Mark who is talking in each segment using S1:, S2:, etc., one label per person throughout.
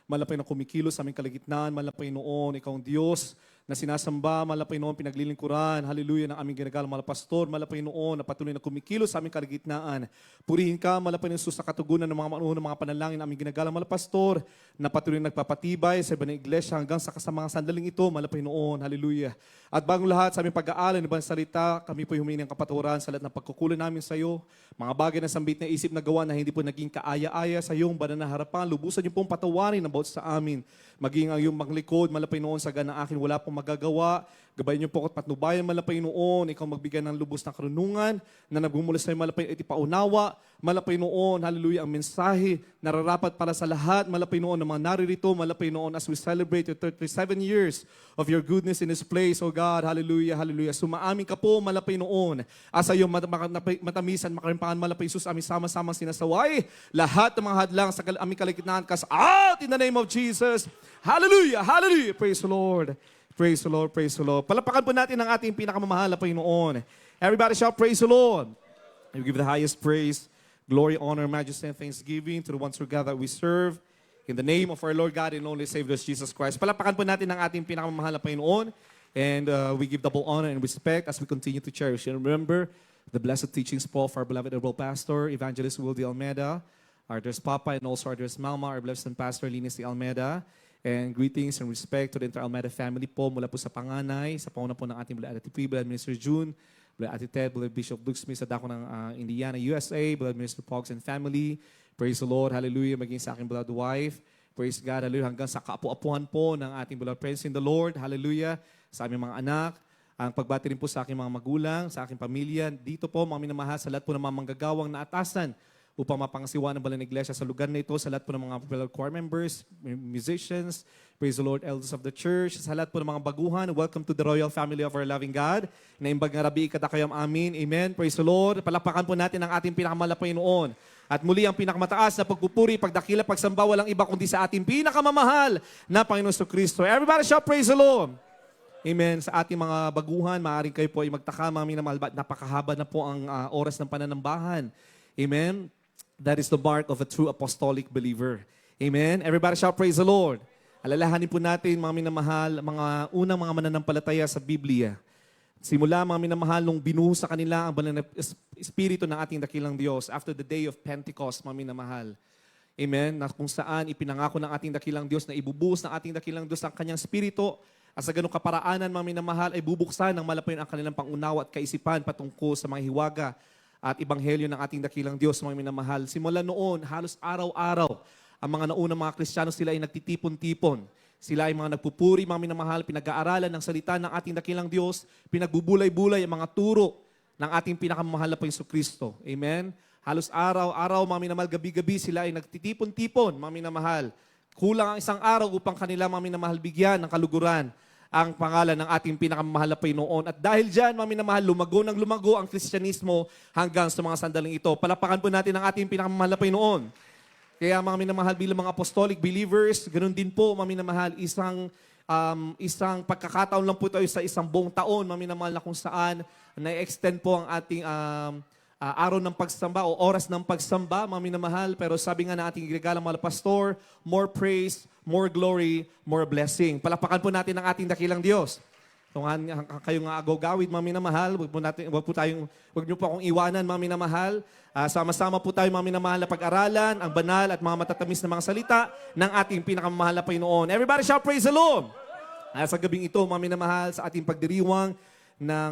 S1: Malapay na kumikilos sa aming kalagitnaan. Malapay noon, ikaw ang Diyos na sinasamba, malapay noon pinaglilingkuran, hallelujah, ng aming ginagalang mga pastor, malapay noon na patuloy na kumikilos sa aming kalagitnaan. Purihin ka, malapay ng sa katugunan ng mga manuhon ng mga panalangin ng aming ginagalang mga pastor, na patuloy na nagpapatibay sa iba ng iglesia hanggang sa kasamang sandaling ito, malapay noon, hallelujah. At bagong lahat sa aming pag-aaral ng ibang salita, kami po humingi ng kapatawaran sa lahat ng pagkukulang namin sa iyo, mga bagay na sambit na isip na gawa na hindi po naging kaaya-aya sa iyong banal na harapan, lubusan niyo pong patawarin ang bawat sa amin, maging ang iyong maglikod, malapay noon sa ganang akin, wala pong magagawa. Gabayan niyo po at patnubayan malapay noon. Ikaw magbigay ng lubos na karunungan na nagbumula sa iyo malapay at ipaunawa. Malapay noon, hallelujah, ang mensahe nararapat para sa lahat. Malapay noon ng mga naririto. Malapay noon as we celebrate your 37 years of your goodness in this place, O God. Hallelujah, hallelujah. Sumaamin ka po malapay noon. Asa iyong matamisan, makarimpangan malapay Isus, aming sama-samang sinasaway. Lahat ng mga hadlang sa aming kaligitnaan, cast out in the name of Jesus. Hallelujah, hallelujah. Praise the Lord. Praise the Lord, praise the Lord. Palapakan po natin ang ating pinakamamahal na Panginoon. Everybody shout, praise the Lord. We give the highest praise, glory, honor, majesty, and thanksgiving to the one true God that we serve. In the name of our Lord God and only Savior Jesus Christ. Palapakan po natin ang ating pinakamamahal na Panginoon. And we give double honor and respect as we continue to cherish. And remember, the blessed teachings po of our beloved Herbal Pastor, Evangelist Will de Almeida, our dear Papa, and also our dear Mama, our blessed Pastor Linis de Almeida. And greetings and respect to the entire Almeida family po mula po sa panganay, sa pauna po ng ating Beloved Ate P, Beloved Minister June, Beloved Ate Ted, Beloved Bishop Luke Smith sa dako ng Indiana, USA, Beloved Minister Pogs and family. Praise the Lord, hallelujah, maging sa aking beloved wife. Praise God, hallelujah, hanggang sa kaapu-apuhan po ng ating beloved friends in the Lord, hallelujah, sa aming mga anak. Ang pagbati rin po sa aking mga magulang, sa aking pamilya. Dito po, mga minamahal, sa lahat po ng mga manggagawang naatasan upang mapangasiwa ng Banal na Iglesia sa lugar na ito, sa lahat po ng mga fellow choir members, musicians, praise the Lord, elders of the church, sa lahat po ng mga baguhan, welcome to the royal family of our loving God. Naimbag nga rabi ikadakayam amin, amen, praise the Lord. Palapakan po natin ang ating pinakamalapay noon. At muli ang pinakamataas na pagpupuri, pagdakila, pagsamba, walang iba kundi sa ating pinakamamahal na Panginoon Kristo. Everybody shout, praise the Lord. Amen. Sa ating mga baguhan, maaaring kayo po ay magtaka, mga minamahal, napakahaba na po ang oras ng pananambahan. Amen. That is the mark of a true apostolic believer. Amen? Everybody shout, praise the Lord. Alalahanin po natin, mga minamahal, mga unang mga mananampalataya sa Biblia. Simula, mga minamahal, nung binuhos sa kanila ang banal na espiritu ng ating dakilang Diyos after the day of Pentecost, mga minamahal. Amen? Na kung saan ipinangako ng ating dakilang Diyos na ibubuhos ng ating dakilang Diyos ang kanyang espiritu at sa ganong kaparaanan, mga minamahal, ay bubuksan ng malapayon ang kanilang pangunawa at kaisipan patungkol sa mga hiwaga at ibanghelyo ng ating dakilang Diyos, mga minamahal. Simula noon, halos araw-araw, ang mga naunang mga Kristiyano, sila ay nagtitipon-tipon. Sila ay mga nagpupuri, mga minamahal, pinag-aaralan ng salita ng ating dakilang Diyos, pinagbubulay-bulay ang mga turo ng ating pinakamamahal na Panginoon Kristo. Amen? Halos araw-araw, mga minamahal, gabi-gabi, sila ay nagtitipon-tipon, mga minamahal. Kulang ang isang araw upang kanila, mga minamahal, bigyan ng kaluguran ang pangalan ng ating pinakamamahal na Panginoon. At dahil dyan, mga minamahal, lumago ang Kristyanismo hanggang sa mga sandaling ito. Palapakan po natin ang ating pinakamamahal na Panginoon. Kaya mga minamahal, bilang mga apostolic believers, ganoon din po, mga minamahal, isang pagkakataon lang po tayo sa isang buong taon, mga minamahal, na kung saan na-extend po ang ating araw ng pagsamba o oras ng pagsamba, mga minamahal. Pero sabi nga na ating ginagalang mga pastor, more praise, more glory, more blessing. Palapakan po natin ang ating dakilang Diyos. Kung kayo nga agaw-gawid, mga minamahal, wag niyo po akong iwanan, mga minamahal. Sama-sama po tayo, mga minamahal, na pag-aralan, ang banal at mga matatamis na mga salita ng ating pinakamamahal na Panginoon. Everybody shout, praise the Lord! Sa gabing ito, mga minamahal, sa ating pagdiriwang ng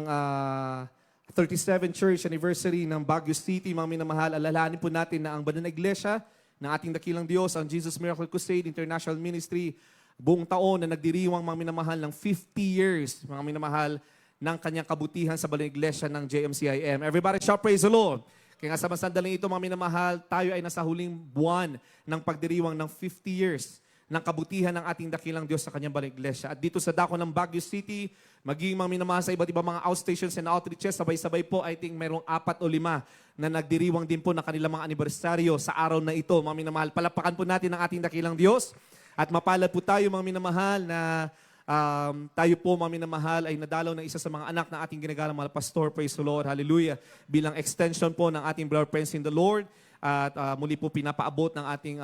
S1: 37th Church Anniversary ng Baguio City, mga minamahal, alalahanin po natin na ang banal na iglesia ng ating dakilang Diyos, ang Jesus Miracle Crusade International Ministry, buong taon na nagdiriwang, mga minamahal, ng 50 years, mga minamahal, ng kanyang kabutihan sa banal na iglesia ng JMCIM. Everybody shout, praise the Lord! Kaya nga sa sandaling ito, mga minamahal, tayo ay nasa huling buwan ng pagdiriwang ng 50 years ng kabutihan ng ating dakilang Diyos sa kanyang banal na iglesia. At dito sa dako ng Baguio City, maging mga minamahal sa iba't ibang mga outstations and outreaches, sabay-sabay po, I think mayroong 4 o 5 na nagdiriwang din po ng kanilang mga anibersaryo sa araw na ito, mga minamahal. Palapakan po natin ang ating dakilang Diyos at mapalad po tayo, mga minamahal, na tayo po, mga minamahal, ay nadalaw ng isa sa mga anak ng ating ginagalang mga pastor, praise the Lord, hallelujah, bilang extension po ng ating brother friends in the Lord. At muli po pinapaabot ng ating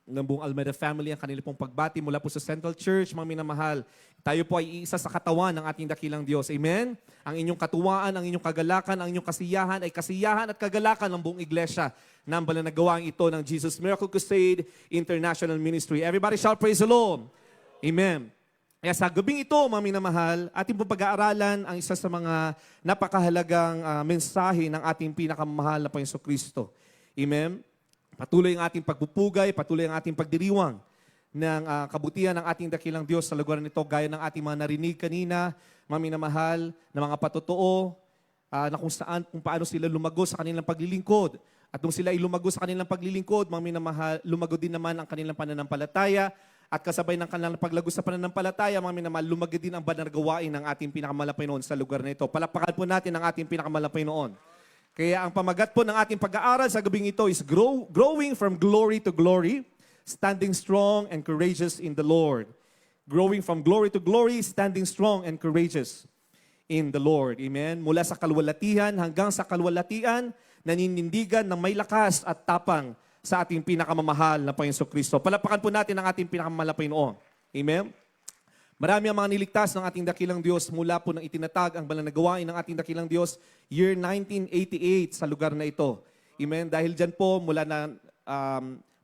S1: ng buong Almeida family ang kanila pong pagbati mula po sa Central Church, mga minamahal. Tayo po ay iisa sa katawan ng ating dakilang Diyos. Amen? Ang inyong katuwaan, ang inyong kagalakan, ang inyong kasiyahan ay kasiyahan at kagalakan ng buong iglesia na ang banal na gawain ito ng Jesus Miracle Crusade International Ministry. Everybody shout praise the Lord. Amen. Kaya sa gabing ito, mga minamahal, ating pong pag-aaralan ang isa sa mga napakahalagang mensahe ng ating pinakamahal na Panginoon Kristo. Amen? Patuloy ang ating pagpupugay, patuloy ang ating pagdiriwang ng kabutihan ng ating dakilang Diyos sa lugar nito, gaya ng ating mga narinig kanina, mga minamahal, na mga patotoo, na kung paano sila lumago sa kanilang paglilingkod. At nung sila ay lumago sa kanilang paglilingkod, mga minamahal, lumago din naman ang kanilang pananampalataya. At kasabay ng kanilang paglago sa pananampalataya, mga minamahal, lumago din ang banal na gawain ng ating pinakamalapay noon sa lugar na ito. Palakpakan po natin ang ating pinakamalapay noon. Kaya ang pamagat po ng ating pag-aaral sa gabing ito is growing from glory to glory, standing strong and courageous in the Lord. Growing from glory to glory, standing strong and courageous in the Lord. Amen. Mula sa kaluwalhatian hanggang sa kaluwalhatian, naninindigan ng may lakas at tapang sa ating pinakamamahal na Panginoon Kristo. Palapakan po natin ang ating pinakamalapay noon. Amen. Marami ang mga niligtas ng ating dakilang Diyos mula po nang itinatag ang banal na gawain ng ating dakilang Diyos year 1988 sa lugar na ito. Amen. Dahil dyan po, mula na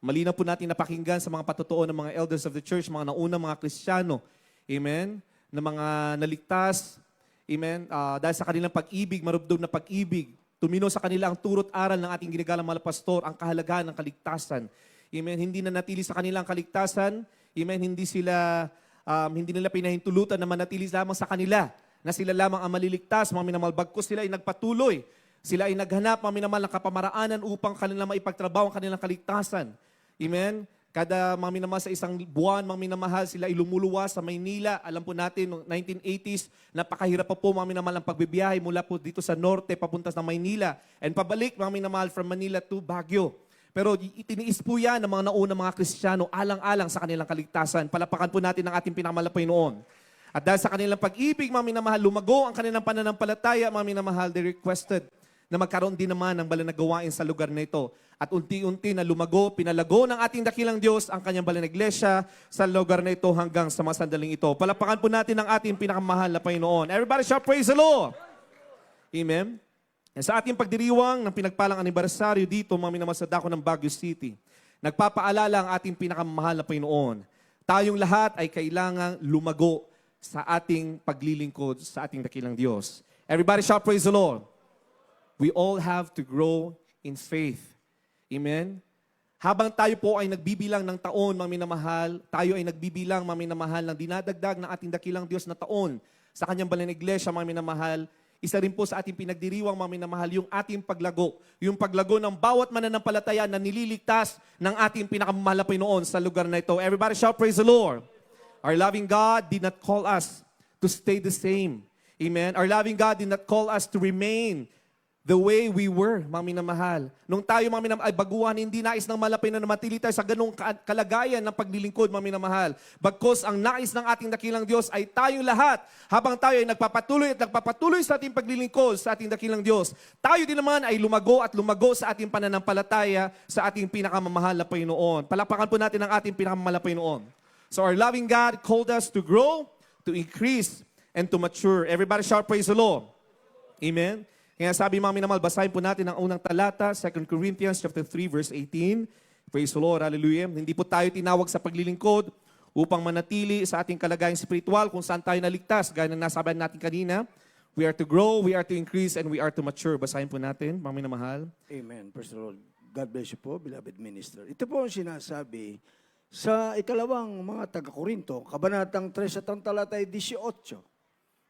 S1: malinaw po natin napakinggan sa mga patotoo ng mga elders of the church, mga naunang mga Kristiyano. Amen. Na mga naligtas. Amen. Dahil sa kanilang pag-ibig, marubdob na pag-ibig, tumino sa kanila ang turot aral ng ating ginagalang mga pastor, ang kahalagahan ng kaligtasan. Amen. Hindi na natili sa kanilang kaligtasan. Amen. Hindi nila pinahintulutan na manatili lamang sa kanila, na sila lamang ang maliligtas, mga minamahal. Bagkus sila ay nagpatuloy. Sila ay naghanap, mga minamahal, ng kapamaraanan upang kanila maipagtrabaho ang kanilang kaligtasan. Amen? Kada mga minamahal sa isang buwan, mga minamahal, sila ay lumuluwas sa Maynila. Alam po natin, noong 1980s, napakahirap pa po, mga minamahal, ang pagbibiyahe mula po dito sa norte, papunta sa Maynila. And pabalik, mga minamahal, from Manila to Baguio. Pero itiniis po yan ng mga naunang mga Kristiyano alang-alang sa kanilang kaligtasan. Palapakan po natin ang ating pinakamalapay noon. At dahil sa kanilang pag-ibig, mga minamahal, lumago ang kanilang pananampalataya, mga minamahal, they requested na magkaroon din naman ng banal na gawain sa lugar na ito. At unti-unti na lumago, pinalago ng ating dakilang Diyos ang kanyang banal na iglesia sa lugar na ito hanggang sa mga sandaling ito. Palapakan po natin ang ating pinakamahal na Panginoon. Everybody shout praise the Lord! Amen? Sa ating pagdiriwang ng pinagpalang anibersaryo dito, mga minamahal, sa dako ng Baguio City, nagpapaalala ang ating pinakamahal na Panginoon. Tayong lahat ay kailangang lumago sa ating paglilingkod sa ating dakilang Diyos. Everybody shout praise the Lord. We all have to grow in faith. Amen? Habang tayo po ay nagbibilang ng taon, mga minamahal, tayo ay nagbibilang, mga minamahal, ng dinadagdag ng ating dakilang Diyos na taon sa kanyang banal na iglesia, mga minamahal. Isa rin po sa ating pinagdiriwang, mga minamahal, yung ating paglago. Yung paglago ng bawat mananampalataya na nililigtas ng ating pinakamamahal na Panginoon sa lugar na ito. Everybody shout praise the Lord. Our loving God did not call us to stay the same. Amen. Our loving God did not call us to remain the way we were, mga minamahal. Nung tayo, mga minamahal, ay baguhan, hindi nais ng malapay na namatili tayo sa ganung kalagayan ng paglilingkod, mga minamahal. Bagkus ang nais ng ating dakilang Diyos ay tayong lahat, habang tayo ay nagpapatuloy sa ating paglilingkod sa ating dakilang Diyos, tayo din naman ay lumago at lumago sa ating pananampalataya sa ating pinakamamahal na Panginoon. Palakpakan po natin ang ating pinakamamahal na Panginoon. So our loving God called us to grow, to increase, and to mature. Everybody shout praise the Lord. Amen. Kaya sabi, mga minamahal, basahin po natin ang unang talata, 2 Corinthians chapter 3, verse 18. Praise the Lord, hallelujah. Hindi po tayo tinawag sa paglilingkod upang manatili sa ating kalagayang spiritual kung saan tayo naligtas. Gaya ng nasabihan natin kanina, we are to grow, we are to increase, and we are to mature. Basahin po natin, mga minamahal.
S2: Amen. Praise the Lord. God bless you po, beloved minister. Ito po ang sinasabi sa ikalawang mga taga-Korinto, kabanatang 3 at ang talata ay 18.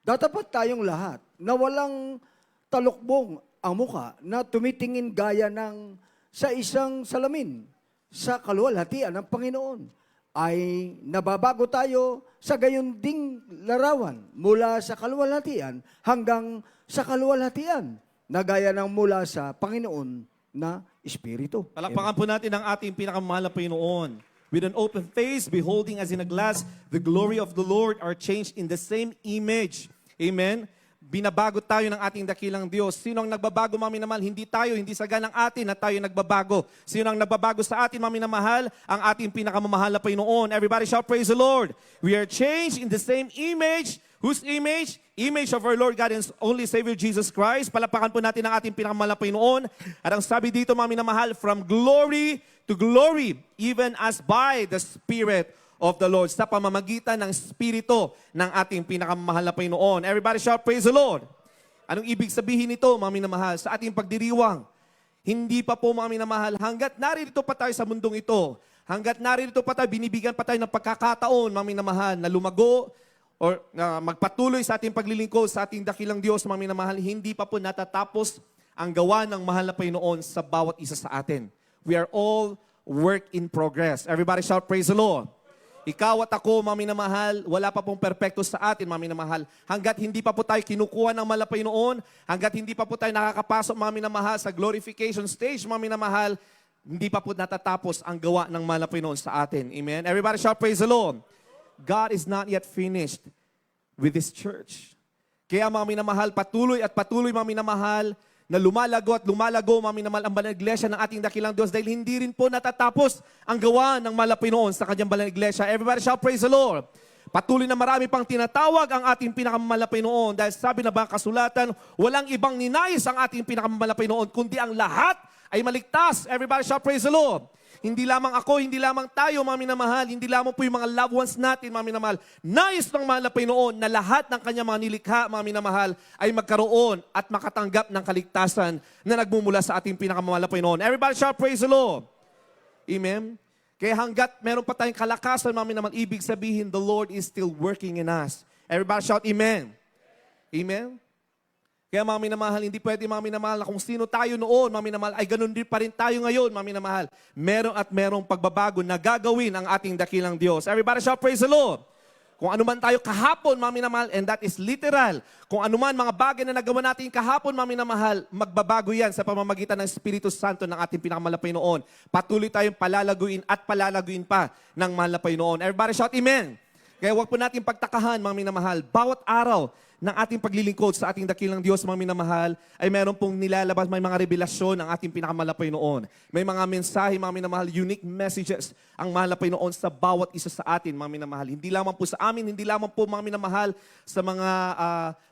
S2: Datapat tayong lahat na walang talukbong ang muka na tumitingin gaya ng sa isang salamin sa kaluwalhatian ng Panginoon. Ay nababago tayo sa gayon ding larawan mula sa kaluwalhatian hanggang sa kaluwalhatian na gaya ng mula sa Panginoon na Espiritu.
S1: Palakpakan po natin ang ating pinakamahal na Panginoon. With an open face, beholding as in a glass, the glory of the Lord are changed in the same image. Amen? binabago tayo ng ating dakilang Diyos. Sino ang nagbabago, mga minamahal? Hindi tayo, hindi saganang atin na tayo nagbabago. Sino ang nagbabago sa atin, mga minamahal? Ang ating pinakamamahal na Panginoon. Everybody shout, praise the Lord. We are changed in the same image. Whose image? Image of our Lord God and only Savior Jesus Christ. Palapakan po natin ang ating pinakamamahal na Panginoon. At ang sabi dito, mga minamahal, from glory to glory, even as by the Spirit of the Lord, sa pamamagitan ng Espiritu ng ating pinakamamahal na Panginoon. Everybody shout, praise the Lord. Anong ibig sabihin nito, mga minamahal, sa ating pagdiriwang? Hindi pa po, mga minamahal, hanggat naririto pa tayo sa mundong ito, hanggat naririto pa tayo, binibigyan pa tayo ng pagkakataon, mga minamahal, na lumago or magpatuloy sa ating paglilingkod sa ating dakilang Diyos, mga minamahal, hindi pa po natatapos ang gawa ng mahal na Panginoon sa bawat isa sa atin. We are all work in progress. Everybody shout, praise the Lord. Ikaw at ako, mga minamahal, wala pa pong perpekto sa atin, mga minamahal. Hanggat hindi pa po tayo kinukuha ng mahal na Panginoon, hanggat hindi pa po tayo nakakapasok, mga minamahal, sa glorification stage, mga minamahal, hindi pa po natatapos ang gawa ng mahal na Panginoon sa atin. Amen? Everybody shout, praise the Lord. God is not yet finished with this church. Kaya, mga minamahal, patuloy at patuloy, mga minamahal, na lumalago at lumalago, mga minamahal, ang banal na iglesia ng ating dakilang Diyos dahil hindi rin po natatapos ang gawa ng mahal na Panginoon sa kanyang banal na iglesia. Everybody shout, praise the Lord. Patuloy na marami pang tinatawag ang ating pinakamamahal na Panginoon dahil sabi na ba kasulatan, walang ibang ninais ang ating pinakamamahal na Panginoon kundi ang lahat ay maligtas. Everybody shout, praise the Lord. Hindi lamang ako, hindi lamang tayo, mga minamahal, hindi lamang po yung mga loved ones natin, mga minamahal. Nais ng mahal na Panginoon na lahat ng kanyang mga nilikha, mga minamahal, ay magkaroon at makatanggap ng kaligtasan na nagmumula sa ating pinakamamahal na Panginoon. Everybody shout, praise the Lord. Amen? Kaya hanggat meron pa tayong kalakasan, mga minamahal, ibig sabihin, the Lord is still working in us. Everybody shout, amen. Amen? Kaya mga minamahal, hindi pwede, mga minamahal, na kung sino tayo noon, mga minamahal, ay ganun din pa rin tayo ngayon, mga minamahal. Meron at merong pagbabago na gagawin ang ating dakilang Diyos. Everybody shout, praise the Lord. Kung anuman tayo kahapon, mga minamahal, and that is literal. Kung anuman mga bagay na nagawa natin kahapon, mga minamahal, magbabago yan sa pamamagitan ng Espiritu Santo ng ating pinakamahal na Panginoon. Patuloy tayong palalaguin at palalaguin pa ng mahal na Panginoon. Everybody shout, amen. Kaya huwag po natin pagtakahan, mga minamahal, bawat araw ng ating paglilingkod sa ating dakilang Diyos, mga minamahal, ay meron pong nilalabas, may mga revelasyon ng ating pinakamahal na Panginoon. May mga mensahe, mga minamahal, unique messages ang mahal na Panginoon sa bawat isa sa atin, mga minamahal. Hindi lamang po sa amin, hindi lamang po, mga minamahal, sa mga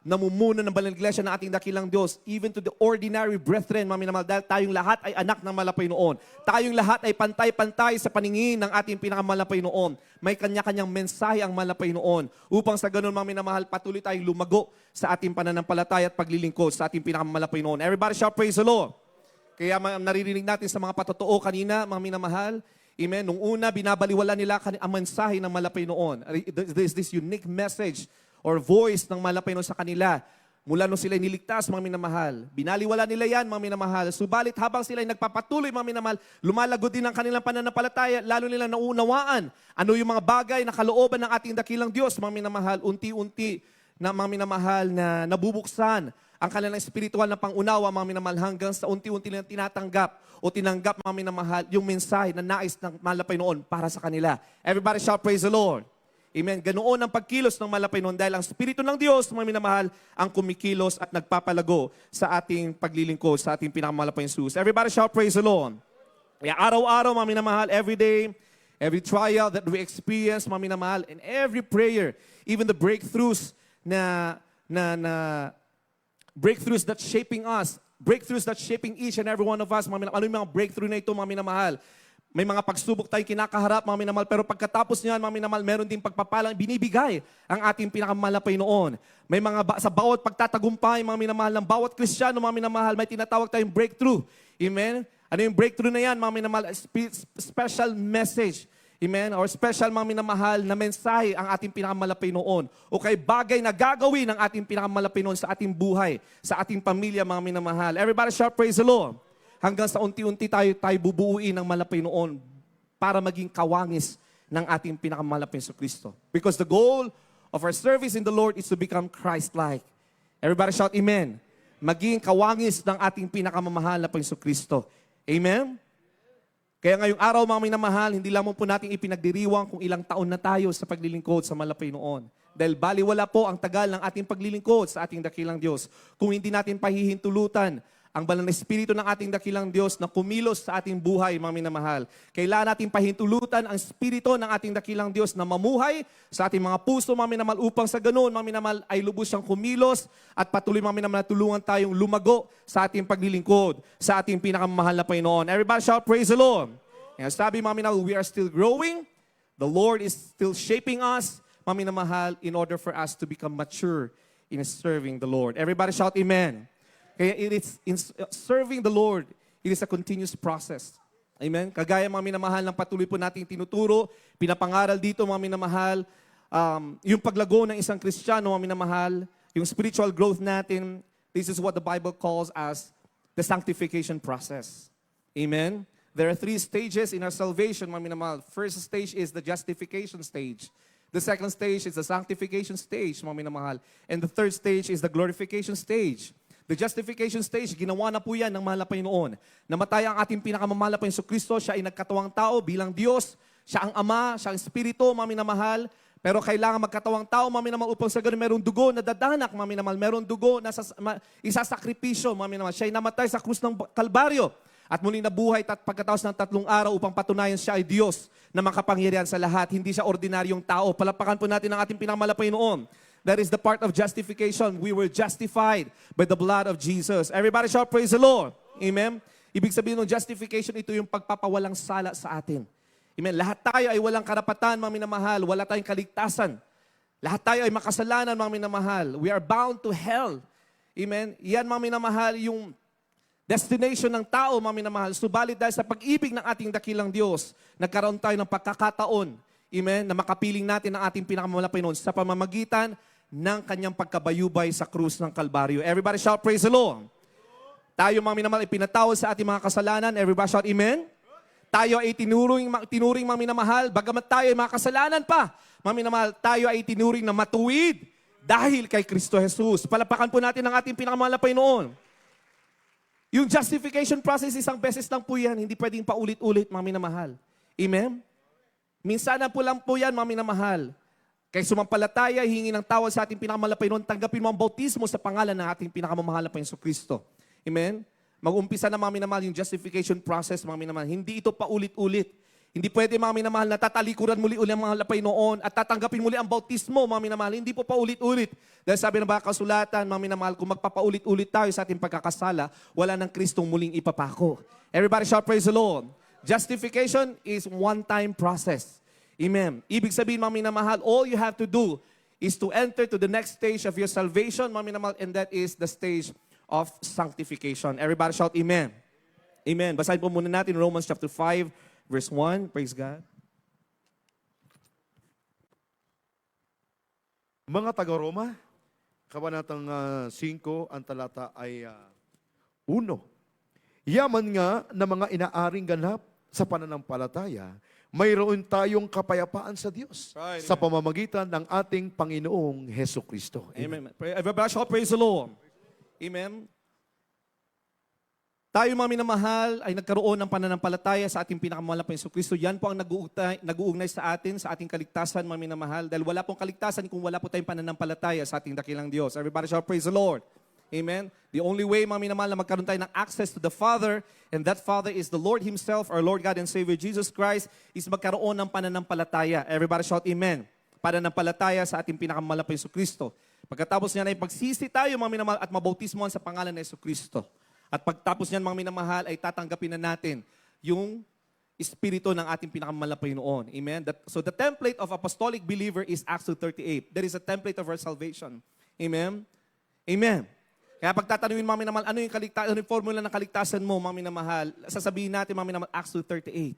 S1: namumuno ng banal na iglesia ng ating dakilang Diyos, even to the ordinary brethren, mga minamahal, dahil tayong lahat ay anak ng mahal na Panginoon. Tayong lahat ay pantay-pantay sa paningin ng ating pinakamahal na Panginoon. May kanya-kanyang mensahe ang mahal na Panginoon upang sa ganun, mga minamahal, patuloy tayong lumago sa ating pananampalataya at paglilingkod sa ating pinakamahal na Panginoon. Everybody shout, praise the Lord. Kaya naririnig natin sa mga patotoo kanina, mga minamahal, amen, nung una, binabaliwala nila ang mensahe ng mahal na Panginoon. There's this unique message or voice ng mahal na Panginoon sa kanila. Mula nung sila niligtas, mga minamahal. Binaliwala nila yan, mga minamahal. Subalit habang sila ay nagpapatuloy, mga minamahal, lumalago din ang kanilang pananampalataya, lalo nilang naunawaan ano yung mga bagay na kalooban ng ating dakilang Diyos, mga minamahal, unti-unti na mga minamahal na nabubuksan ang kanilang espiritual na pangunawa, mga minamahal, hanggang sa unti-unti nilang tinatanggap o tinanggap, mga minamahal, yung mensahe na nais ng mahal na Panginoon para sa kanila. Everybody shout, praise the Lord. Amen. Ganoon ang pagkilos ng mahal na Panginoon dahil ang Espiritu ng Diyos, mga minamahal, ang kumikilos at nagpapalago sa ating paglilingkod, sa ating pinakamahal na Panginoon Jesus. Everybody shout, praise the Lord. Kaya araw-araw, mga minamahal, every day, every trial that we experience, mga minamahal, and every prayer, even the breakthroughs breakthroughs that shaping us, breakthroughs that shaping each and every one of us, mga minamahal. Ano yung mga breakthrough na ito, mga minamahal? May mga pagsubok tayong kinakaharap, mga minamahal, pero pagkatapos niyan, mga minamahal, meron din pagpapalang binibigay ang ating pinakamahal na Panginoon. May mga sa bawat pagtatagumpay, mga minamahal, ng bawat Kristiyano, mga minamahal, may tinatawag tayong breakthrough. Amen? Ano yung breakthrough na yan, mga minamahal? Special message. Amen? Or special, mga minamahal, na mensahe ang ating pinakamahal na Panginoon. O kay bagay na gagawin ng ating pinakamahal na Panginoon sa ating buhay, sa ating pamilya, mga minamahal. Everybody shout, praise the Lord. Hanggang sa unti-unti tayo bubuuin ng mahal na Panginoon para maging kawangis ng ating pinakamahal na Panginoon Kristo. Because the goal of our service in the Lord is to become Christ-like. Everybody shout, amen. Maging kawangis ng ating pinakamamahal na Panginoon Kristo. Amen? Kaya ngayong araw, mga minamahal, hindi lamang po natin ipinagdiriwang kung ilang taon na tayo sa paglilingkod sa mahal na Panginoon. Dahil baliwala po ang tagal ng ating paglilingkod sa ating dakilang Diyos. Kung hindi natin pahihintulutan ang banal na Espiritu ng ating dakilang Diyos na kumilos sa ating buhay, mga minamahal. Kailangan natin pahintulutan ang Espiritu ng ating dakilang Diyos na mamuhay sa ating mga puso, mga minamahal, upang sa ganoon, mga minamahal, ay lubos siyang kumilos at patuloy, mga minamahal, na tulungan tayong lumago sa ating paglilingkod, sa ating pinakamahal na Panginoon. Everybody shout, praise the Lord. And sabi, mga minamahal, we are still growing. The Lord is still shaping us, mga minamahal, in order for us to become mature in serving the Lord. Everybody shout, amen. Kaya in serving the Lord, it is a continuous process. Amen? Kagaya, mga minamahal, ng patuloy po nating tinuturo, pinapangaral dito, mga minamahal, yung paglago ng isang Kristiyano, mga minamahal, yung spiritual growth natin, this is what the Bible calls as the sanctification process. Amen? There are 3 stages in our salvation, mga minamahal. First stage is the justification stage. The second stage is the sanctification stage, mga minamahal. And the third stage is the glorification stage. The justification stage, ginawa na po yan ng mahal na Panginoon. Namatay ang ating pinakamamahal na Panginoon Kristo, siya ay nagkatawang tao bilang Diyos. Siya ang Ama, siya ang Espiritu, mga minamahal. Pero kailangan magkatawang tao, mga minamahal, upang sa ganun merong dugo na dadanak, mga minamahal. Merong dugo na isasakripisyo, mga minamahal. Siya ay namatay sa krus ng Kalbaryo. At muling nabuhay pagkatapos ng 3 araw upang patunayan siya ay Diyos na makapangyarihan sa lahat. Hindi siya ordinaryong tao. Palapakan po natin ang ating pinakamahal na Panginoon. That is the part of justification. We were justified by the blood of Jesus. Everybody shout, praise the Lord. Amen? Ibig sabihin ng justification, ito yung pagpapawalang sala sa atin. Amen? Lahat tayo ay walang karapatan, mga minamahal. Wala tayong kaligtasan. Lahat tayo ay makasalanan, mga minamahal. We are bound to hell. Amen? Yan, mga minamahal, yung destination ng tao, mga minamahal. Subalit dahil sa pag-ibig ng ating dakilang Diyos, nagkaroon tayo ng pagkakataon, amen, na makapiling natin ang ating pinakamamahal na Panginoon sa pamamagitan ng kanyang pagkabayubay sa krus ng Kalbaryo. Everybody shout, praise the Lord. Tayo, mga minamahal, ipinatawad sa ating mga kasalanan. Everybody shout, amen. Tayo ay tinuring, mga minamahal, bagamat tayo ay mga kasalanan pa, mga minamahal, tayo ay tinuring na matuwid dahil kay Kristo Jesus. Palapakan po natin ang ating pinakamamahal na Panginoon. Yung justification process, isang beses lang po yan, hindi pwedeng paulit-ulit, mga minamahal. Amen? Minsan na po lang po yan, mga minamahal. Kaya sumampalataya, hingi ng tawad sa ating pinakamamahal na Panginoon, tanggapin mo ang bautismo sa pangalan ng ating pinakamamahal na Panginoon Kristo. Amen? Mag-umpisa na, mga minamahal, yung justification process, mga minamahal. Hindi ito paulit-ulit. Hindi pwede, mga minamahal, na tatalikuran muli ang mahal na Panginoon at tatanggapin muli ang bautismo, mga minamahal. Hindi po paulit-ulit. Dahil sabi ng mga kasulatan, mga minamahal, kung magpapaulit-ulit tayo sa ating pagkakasala, wala ng Kristong muling ipapako. Everybody shout, praise the Lord. Justification is one-time process. Amen. Ibig sabihin, mga minamahal, all you have to do is to enter to the next stage of your salvation, mga minamahal, and that is the stage of sanctification. Everybody shout, amen. Amen. Basahin po muna natin Romans chapter 5, verse 1. Praise God.
S3: Mga taga-Roma, kabanatang 5, ang talata ay 1. Yaman nga na mga inaaring ganap sa pananampalataya, mayroon tayong kapayapaan sa Diyos
S1: Right,
S3: sa pamamagitan ng ating Panginoong Heso Kristo.
S1: Amen. Everybody shout, praise the Lord. Amen. Tayo, mga minamahal, ay nagkaroon ng pananampalataya sa ating pinakamahal na Panginoon Kristo. Yan po ang nag-uugnay sa atin, sa ating kaligtasan, mga minamahal. Dahil wala pong kaligtasan kung wala po tayong pananampalataya sa ating dakilang Diyos. Everybody shout, praise the Lord. Amen. The only way, mga minamahal, na magkaroon tayo ng access to the Father, and that Father is the Lord Himself, our Lord God and Savior Jesus Christ, is magkaroon ng pananampalataya. Everybody shout, amen. Pananampalataya sa ating pinakamahal na Panginoon Kristo. Pagkatapos niyan ay pagsisi tayo, mga minamahal, at mabautismohan sa pangalan ng Yesu Kristo. At pagtapos niyan, mga minamahal, ay tatanggapin na natin yung Espiritu ng ating pinakamahal na Panginoon. Amen? So the template of apostolic believer is Acts 2:38. That is a template of our salvation. Amen? Amen. Kaya pagtatanungin, mga minamahal, ano yung formula ng kaligtasan mo, mga minamahal, sasabihin natin, mga minamahal, Acts 2:38.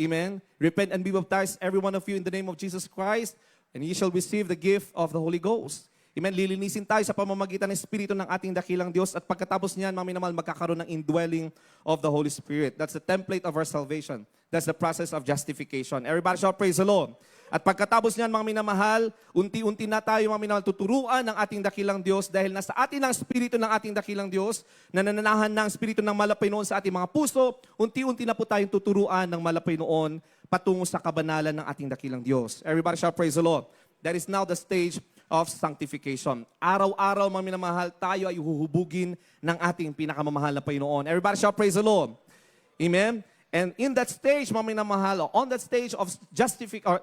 S1: Amen? Repent and be baptized, every one of you, in the name of Jesus Christ, and ye shall receive the gift of the Holy Ghost. Amen? Lilinisin tayo sa pamamagitan ng Espiritu ng ating dakilang Diyos, at pagkatapos niyan, mga minamahal, magkakaroon ng indwelling of the Holy Spirit. That's the template of our salvation. That's the process of justification. Everybody shall praise the Lord. At pagkatapos niyan, mga minamahal, unti-unti na tayo, mga minamahal, tuturuan ng ating dakilang Diyos dahil nasa atin ang Espiritu ng ating dakilang Diyos, nananahan ng Espiritu ng malapay noon sa ating mga puso, unti-unti na po tayong tuturuan ng malapay noon patungo sa kabanalan ng ating dakilang Diyos. Everybody shall praise the Lord. That is now the stage of sanctification. Araw-araw, mga minamahal, tayo ay huhubugin ng ating pinakamamahal na Panginoon. Everybody shout, praise the Lord. Amen? And in that stage, mga minamahal, on that stage of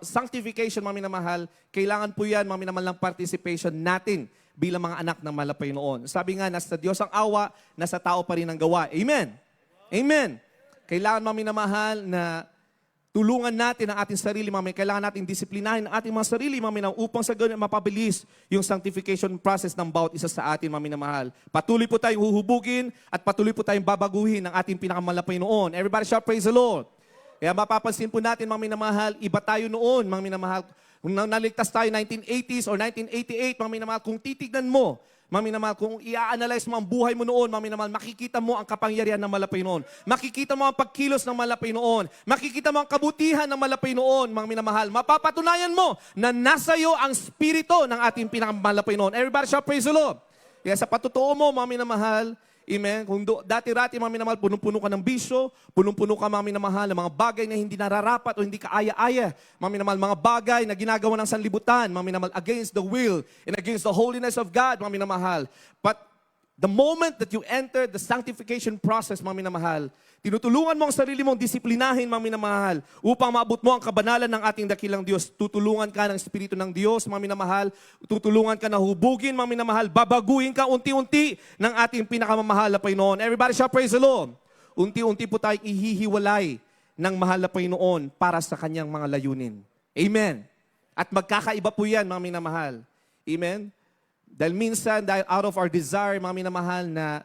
S1: sanctification, mga minamahal, kailangan po yan, mga minamahal, ng participation natin bilang mga anak ng mahal na Panginoon. Sabi nga, nasa Diyos ang awa, nasa tao pa rin ang gawa. Amen? Amen. Kailangan, mga minamahal, na tulungan natin ang ating sarili, mga minamahal. Kailangan natin disiplinahin ang ating mga sarili, mga minamahal, upang sa ganun mapabilis yung sanctification process ng bawat isa sa atin, mga minamahal. Patuloy po tayong huhubugin at patuloy po tayong babaguhin ng ating pinakamahal na Panginoon. Everybody shout, praise the Lord. Kaya mapapansin po natin, mga minamahal, iba tayo noon, mga minamahal. Kung naligtas tayo 1980s or 1988, mga minamahal, kung titignan mo, mga minamahal, kung i-analyze mo ang buhay mo noon, mga minamahal, makikita mo ang kapangyarihan ng malapay noon. Makikita mo ang pagkilos ng malapay noon. Makikita mo ang kabutihan ng malapay noon, mga minamahal. Mapapatunayan mo na nasa iyo ang spirito ng ating pinakamalapay noon. Everybody shout, praise the Lord. Kaya sa patotoo mo, mga minamahal, amen, kung dati-rati, mga minamahal, punong-puno ka ng bisyo, punong-puno ka, mga minamahal, ng mga bagay na hindi nararapat o hindi ka aya-aya, mga minamahal, mga bagay na ginagawa ng sanlibutan, mga minamahal, against the will and against the holiness of God, mga minamahal. But the moment that you enter the sanctification process, mga minamahal, tinutulungan mo ang sarili mong disiplinahin, mga minamahal, upang maabot mo ang kabanalan ng ating dakilang Diyos. Tutulungan ka ng Espiritu ng Diyos, mga minamahal. Tutulungan ka na hubugin, mga minamahal. Babaguhin ka unti-unti ng ating pinakamamahal na Panginoon. Everybody shout, praise the Lord. Unti-unti po tayong ihihiwalay ng mahal na Panginoon para sa kanyang mga layunin. Amen. At magkakaiba po yan, mga minamahal. Amen. Dahil minsan, dahil out of our desire, mga minamahal, na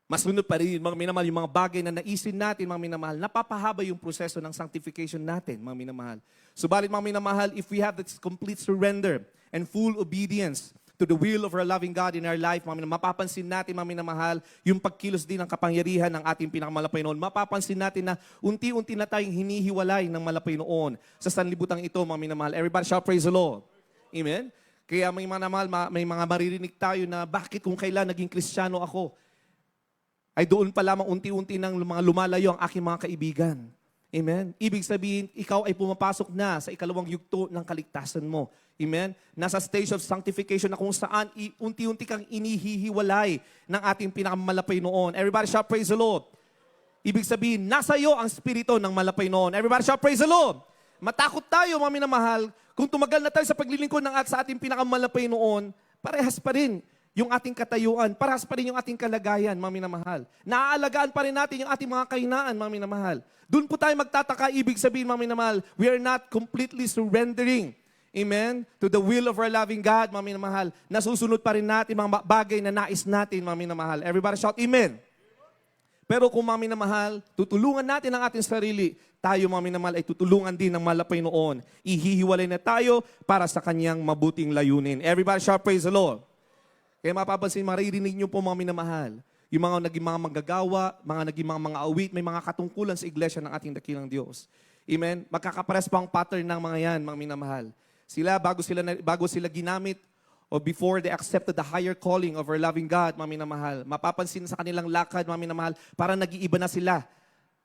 S1: masunod pa rin, mga minamahal, yung mga bagay na naisin natin, mga minamahal, napapahaba yung proseso ng sanctification natin, mga minamahal. Subalit, mga minamahal, if we have this complete surrender and full obedience to the will of our loving God in our life, mga minamahal, mapapansin natin, mga minamahal, yung pagkilos din ng kapangyarihan ng ating pinakamalapay noon. Mapapansin natin na unti-unti na tayong hinihiwalay ng malapay noon sa sanlibutan ito, mga minamahal. Everybody shout, praise the Lord. Amen? Kaya may mga mahal, may mga maririnig tayo na bakit kung kailan naging Kristiyano ako, ay doon pa lamang unti-unti nang mga lumalayo ang aking mga kaibigan. Amen? Ibig sabihin, ikaw ay pumapasok na sa ikalawang yugto ng kaligtasan mo. Amen? Nasa stage of sanctification na kung saan unti-unti kang inihihiwalay ng ating pinakamalapay noon. Everybody shout, praise the Lord. Ibig sabihin, nasa iyo ang spirito ng malapay noon. Everybody shout, praise the Lord. Matakot tayo, mga minamahal, kung tumagal na tayo sa paglilingkod ng sa ating pinakamalapay noon, parehas pa rin yung ating katayuan, parehas pa rin yung ating kalagayan, mga minamahal. Naaalagaan pa rin natin yung ating mga kahinaan, mga minamahal. Doon po tayo magtataka, ibig sabihin, mga minamahal, we are not completely surrendering, amen, to the will of our loving God, mga minamahal. Nasusunod pa rin natin mga bagay na nais natin, mga minamahal. Everybody shout, amen. Pero kung, mga minamahal, tutulungan natin ang ating sarili, tayo, mga minamahal, ay tutulungan din ng malapay noon. Ihihiwalay na tayo para sa kanyang mabuting layunin. Everybody shout, praise the Lord. Kaya mapapansin, maririnig niyo po, mga minamahal, yung mga naging mga manggagawa, mga naging mga awit, may mga katungkulan sa iglesia ng ating dakilang Diyos. Amen? Magkakapares pa ang pattern ng mga yan, mga minamahal. Sila, bago sila ginamit, or before they accepted the higher calling of our loving God, mga minamahal, mapapansin sa kanilang lakad, mga minamahal, parang nag-iiba na sila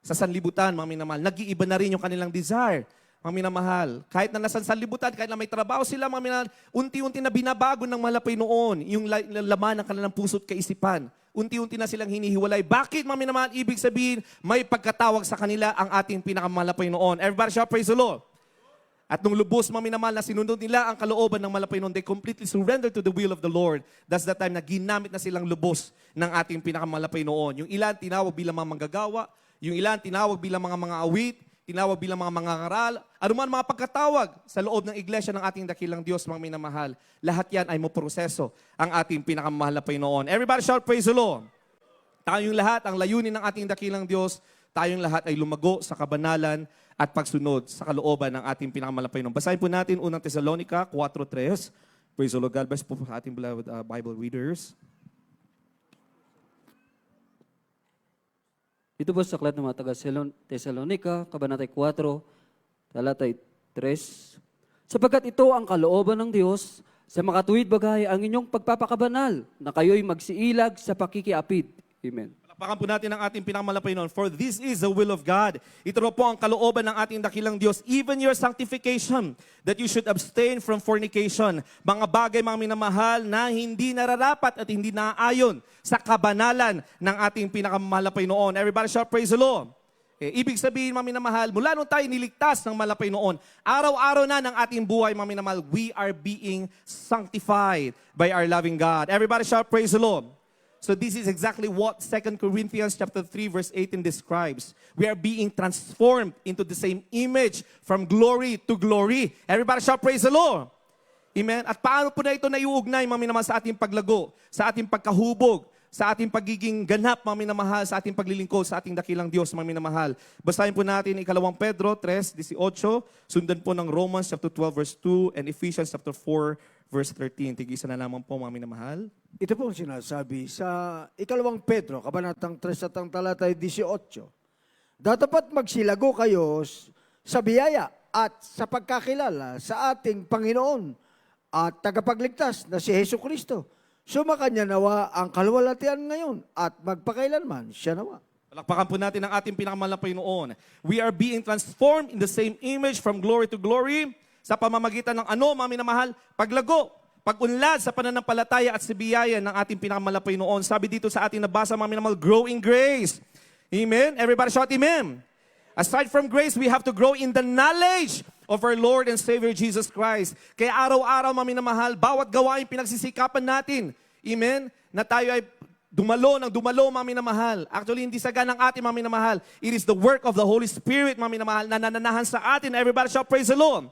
S1: sa sanlibutan, mga minamahal. Nag-iiba na rin yung kanilang desire, mga minamahal. Kahit na nasa sanlibutan, kahit na may trabaho sila, mga minamahal, unti-unti na binabago ng malapay noon yung laman ng kanilang puso't kaisipan. Unti-unti na silang hinihiwalay. Bakit, mga minamahal? Ibig sabihin, may pagkatawag sa kanila ang ating pinakamalapay noon. Everybody shout, praise the Lord. At nung lubos, mga minamahal, na sinunod nila ang kalooban ng malapay noon, they completely surrendered to the will of the Lord. That's the time na ginamit na silang lubos ng ating pinakamalapay noon. Yung ilan, tinawag bilang mga manggagawa. Yung ilan, tinawag bilang mga awit. Tinawag bilang mga mangangaral, anuman mga pagkatawag sa loob ng iglesia ng ating dakilang Diyos, mga minamahal. Lahat yan ay maproseso ang ating pinakamahal na Panginoon. Everybody shout, praise the Lord. Tayong lahat, ang layunin ng ating dakilang Diyos, tayong lahat ay lumago sa kabanalan at pagsunod sa kalooban ng ating pinakamahal na Panginoon. Basahin po natin unang Tesalonica 4:3. Praise the Lord. God bless po sa ating beloved Bible readers.
S4: Dito po sa aklat ng mga taga-Tesalonica, Kabanata 4, talatay 3. Sapagkat ito ang kalooban ng Diyos sa makatuwid bagay ang inyong pagpapakabanal na kayo'y magsiilag sa pakikiapid. Amen.
S1: Palakpakan po natin ang ating pinakamalapay noon. For this is the will of God. Ito po ang kalooban ng ating dakilang Diyos. Even your sanctification, that you should abstain from fornication. Mga bagay, mga minamahal, na hindi nararapat at hindi naaayon sa kabanalan ng ating pinakamalapay noon. Everybody shout, praise the Lord. Ibig sabihin, mga minamahal, mula nung tayo niligtas ng malapay noon, araw-araw na ng ating buhay, mga minamahal, we are being sanctified by our loving God. Everybody shout, praise the Lord. So this is exactly what 2 Corinthians chapter 3 verse 18 describes. We are being transformed into the same image from glory to glory. Everybody shout, praise the Lord. Amen. At paano po na ito naiuugnay, mga minamahal, sa ating paglago, sa ating pagkahubog, sa ating pagiging ganap, mga minamahal, sa ating paglilingkod, sa ating dakilang Diyos, mga minamahal. Basahin po natin 2 Pedro 3:18, sundan po ng Romans chapter 12 verse 2 and Ephesians chapter 4 verse 13. Tigisa na naman po, mga minamahal.
S2: Ito po ang sinasabi sa 2 Pedro, kabanatang 3 at ang talatay 18. Datapat magsilago kayo sa biyaya at sa pagkakilala sa ating Panginoon at tagapagligtas na si Hesus Kristo. Sumakanya nawa ang kaluwalhatian ngayon at magpakailanman siya nawa.
S1: Palakpakan po natin ang ating pinakamalapay noon. We are being transformed in the same image from glory to glory sa pamamagitan ng mga minamahal, paglago, pag-unlad sa pananampalataya at sa biyaya ng ating pinakamalapay noon. Sabi dito sa ating nabasa, mga minamahal, grow in grace. Amen? Everybody shout amen. Aside from grace, we have to grow in the knowledge of our Lord and Savior Jesus Christ. Kaya araw-araw, mga minamahal, bawat gawain pinagsisikapan natin, amen, na tayo ay dumalo, mga minamahal. Actually, hindi saga ng ating mga minamahal. It is the work of the Holy Spirit, mga minamahal, na nananahan sa atin. Everybody shout, praise the Lord.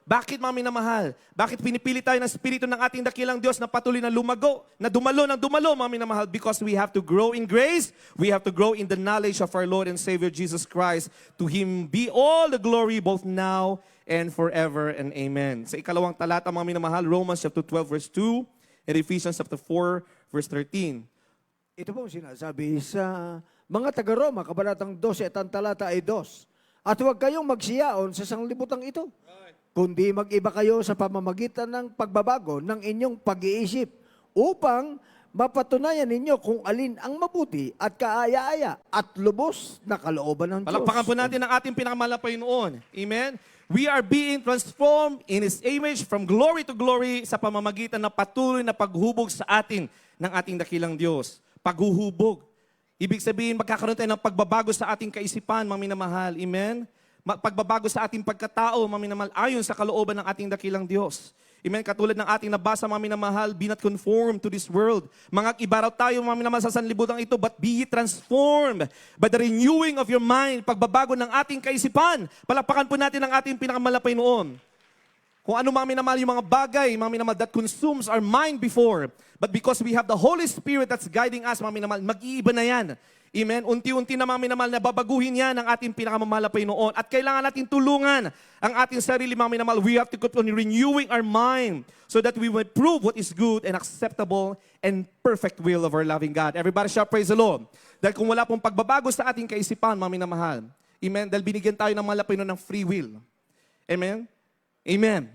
S1: Bakit, mga minamahal? Bakit pinipili tayo ng Espiritu ng ating dakilang Diyos na patuloy na lumago, na dumalo, mga minamahal? Because we have to grow in grace, we have to grow in the knowledge of our Lord and Savior Jesus Christ. To Him be all the glory both now and forever, and amen. Sa ikalawang talata, mga minamahal, Romans chapter 12 verse 2 and Ephesians chapter 4 verse 13.
S2: Ito po ang sinasabi sa mga taga-Roma, kabanatang 12 at ang talata ay 2. At huwag kayong magsiyaon sa sanglibutang ito, kundi mag-iba kayo sa pamamagitan ng pagbabago ng inyong pag-iisip upang mapatunayan ninyo kung alin ang mabuti at kaaya-aya at lubos na kalooban ng Diyos.
S1: Palakpakan po natin ang ating pinakamalapay noon. Amen? We are being transformed in His image from glory to glory sa pamamagitan ng patuloy na paghubog sa atin ng ating dakilang Diyos. Paghuhubog. Ibig sabihin, magkakaroon tayo ng pagbabago sa ating kaisipan, mga minamahal. Amen? Pagbabago sa ating pagkatao, mga minamahal, ayon sa kalooban ng ating dakilang Diyos. Amen? Katulad ng ating nabasa, mga minamahal, be not conformed to this world. Mga ibaraw tayo, mga minamahal, sa sanlibutan ito, but be ye transformed by the renewing of your mind. Pagbabago ng ating kaisipan. Palakpakan po natin ang ating pinakamalapay noon. Kung ano, mga minamahal, yung mga bagay, mga minamahal, that consumes our mind before. But because we have the Holy Spirit that's guiding us, mga minamahal, mag-iiba na yan. Amen? Unti-unti na, mga minamahal, na babaguhin yan ang ating pinakamamalapay noon. At kailangan natin tulungan ang ating sarili, mga minamahal. We have to keep on renewing our mind so that we will prove what is good and acceptable and perfect will of our loving God. Everybody shout, praise the Lord. Dahil kung wala pong pagbabago sa ating kaisipan, mga minamahal, amen, dahil binigyan tayo ng malapay noon ng free will. Amen? Amen.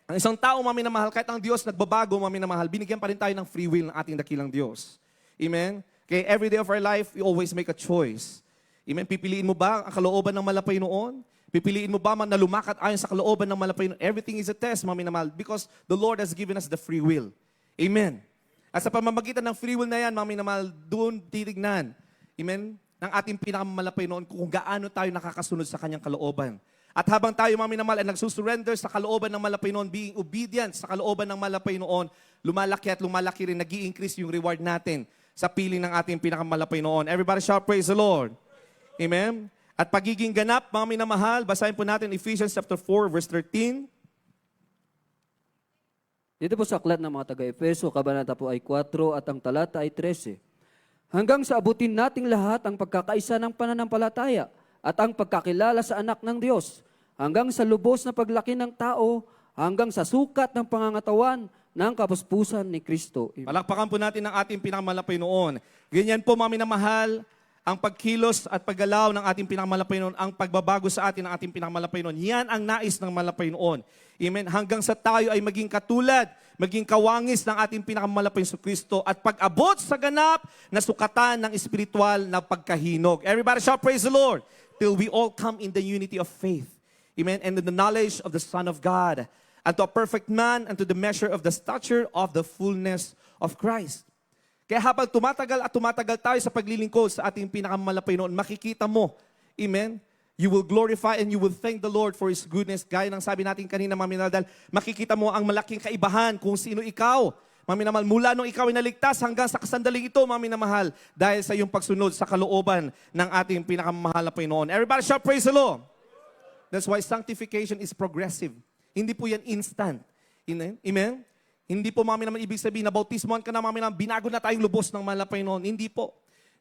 S1: Ang isang tao, mga minamahal, kahit ang Diyos nagbabago, mga minamahal, binigyan pa rin tayo ng free will ng ating dakilang Diyos. Amen? Kaya every day of our life, we always make a choice. Amen? Pipiliin mo ba ang kalooban ng malapay noon? Pipiliin mo ba na lumakat ayon sa kalooban ng malapay noon? Everything is a test, mga minamahal, because the Lord has given us the free will. Amen? At sa pamamagitan ng free will na yan, mga minamahal, doon titignan, amen, ng ating pinakamalapay noon kung gaano tayo nakakasunod sa kanyang kalooban. At habang tayo, mga minamahal, ay nagsusurrender sa kalooban ng malapay noon, being obedient sa kalooban ng malapay noon, lumalaki at lumalaki rin, nag-i-increase yung reward natin sa piling ng ating pinakamalapay noon. Everybody shout, praise the Lord. Amen? At pagiging ganap, mga minamahal, basahin po natin Ephesians chapter 4, verse 13.
S4: Dito po sa aklat ng mga taga-Efeso, kabanata po ay 4 at ang talata ay 13. Hanggang sa abutin nating lahat ang pagkakaisa ng pananampalataya at ang pagkakilala sa anak ng Diyos, hanggang sa lubos na paglaki ng tao, hanggang sa sukat ng pangangatawan ng kapuspusan ni Kristo.
S1: Palakpakan po natin ang ating pinakamalapay noon. Ganyan po, mga minamahal, ang pagkilos at paggalaw ng ating pinakamalapay noon, ang pagbabago sa atin ng ating pinakamalapay noon. Yan ang nais ng malapay noon. Amen? Hanggang sa tayo ay maging katulad, maging kawangis ng ating pinakamalapay sa Kristo at pag-abot sa ganap na sukatan ng espiritual na pagkahinog. Everybody shout, praise the Lord, till we all come in the unity of faith. Amen? And in the knowledge of the Son of God, unto a perfect man, unto the measure of the stature of the fullness of Christ. Kaya habang tumatagal at tumatagal tayo sa paglilingkod sa ating pinakamalapay noon, makikita mo, amen, you will glorify and you will thank the Lord for His goodness. Gaya ng sabi natin kanina, Mami Naldal, makikita mo ang malaking kaibahan kung sino ikaw. Mami na mahal, mula nung ikaw ay naligtas hanggang sa kasandaling ito, Mami na mahal, dahil sa iyong pagsunod sa kalooban ng ating pinakamahal na Panginoon. Everybody shout, praise the Lord. That's why sanctification is progressive. Hindi po yan instant. Amen? Hindi po, Mami naman, ibig sabihin, nabautismohan ka na, Mami naman, binago na tayong lubos ng malapay noon. Hindi po.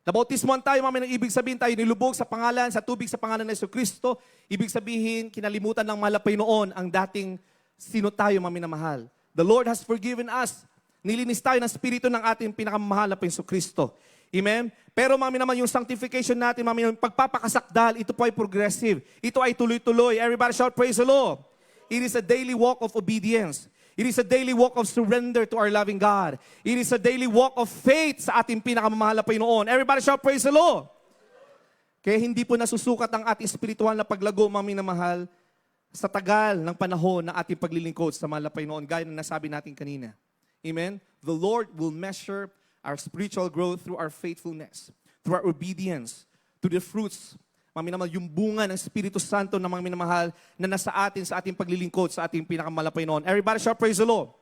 S1: Nabautismohan tayo, Mami, nang ibig sabihin tayo nilubog sa pangalan, sa tubig sa pangalan ng Jesucristo. Ibig sabihin, kinalimutan ng malapay noon ang dating sino tayo, Mami na mahal. The Lord has forgiven us. Nilinis tayo ng Espiritu ng ating pinakamahal na Jesucristo. Amen? Pero, Mami naman, yung sanctification natin, Mami, yung pagpapakasakdal, ito po ay progressive. Ito ay tuloy-tuloy. Everybody shout, praise the Lord. It is a daily walk of obedience. It is a daily walk of surrender to our loving God. It is a daily walk of faith sa ating pinakamamahal na Panginoon. Everybody shout, praise the Lord. Kaya hindi po nasusukat ang ating spiritual na paglago, Mami na mahal, sa tagal ng panahon ng ating paglilingkod sa mahal na Panginoon, gaya na nasabi natin kanina. Amen? The Lord will measure our spiritual growth through our faithfulness, through our obedience, to the fruits, Mami naman, yung bunga ng Espiritu Santo na mga minamahal na nasa atin sa ating paglilingkod sa ating pinakamalapay noon. Everybody shout, praise the Lord.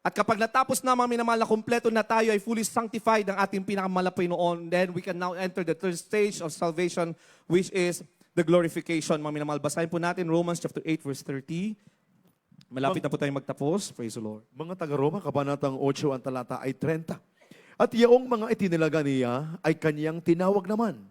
S1: At kapag natapos na, mga minamahal, na kompleto na tayo ay fully sanctified ang ating pinakamalapay noon, then we can now enter the third stage of salvation, which is the glorification. Mga minamahal, basahin po natin Romans chapter 8, verse 30. Malapit na po tayong magtapos. Praise the Lord.
S3: Mga taga-Roma, kabanatang 8 ang talata ay 30. At iyong mga itinilaga niya ay kanyang tinawag naman.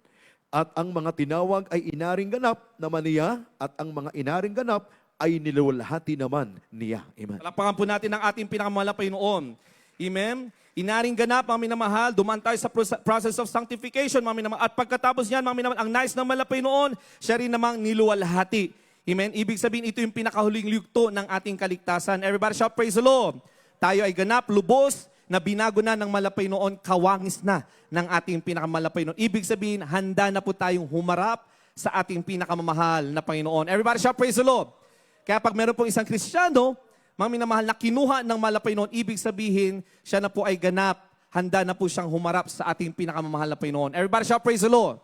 S3: At ang mga tinawag ay inaring ganap naman niya, at ang mga inaring ganap ay niluwalhati naman niya. Amen.
S1: Palapakan po natin ang ating pinakamalapay noon. Amen? Inaring ganap, mga minamahal, dumaan tayo sa process of sanctification, mga minamahal. At pagkatapos niyan, mga minamahal, ang nais ng malapay noon, siya rin namang niluwalhati. Amen? Ibig sabihin, ito yung pinakahuling yugto ng ating kaligtasan. Everybody shout, praise the Lord. Tayo ay ganap, lubos, na binago na ng malapay noon, kawangis na ng ating pinakamalapay noon. Ibig sabihin, handa na po tayong humarap sa ating pinakamamahal na Panginoon. Everybody shout, praise the Lord. Kaya pag meron pong isang Kristiyano, mga minamahal, na kinuha ng malapay noon, ibig sabihin, siya na po ay ganap, handa na po siyang humarap sa ating pinakamamahal na Panginoon. Everybody shout, praise the Lord.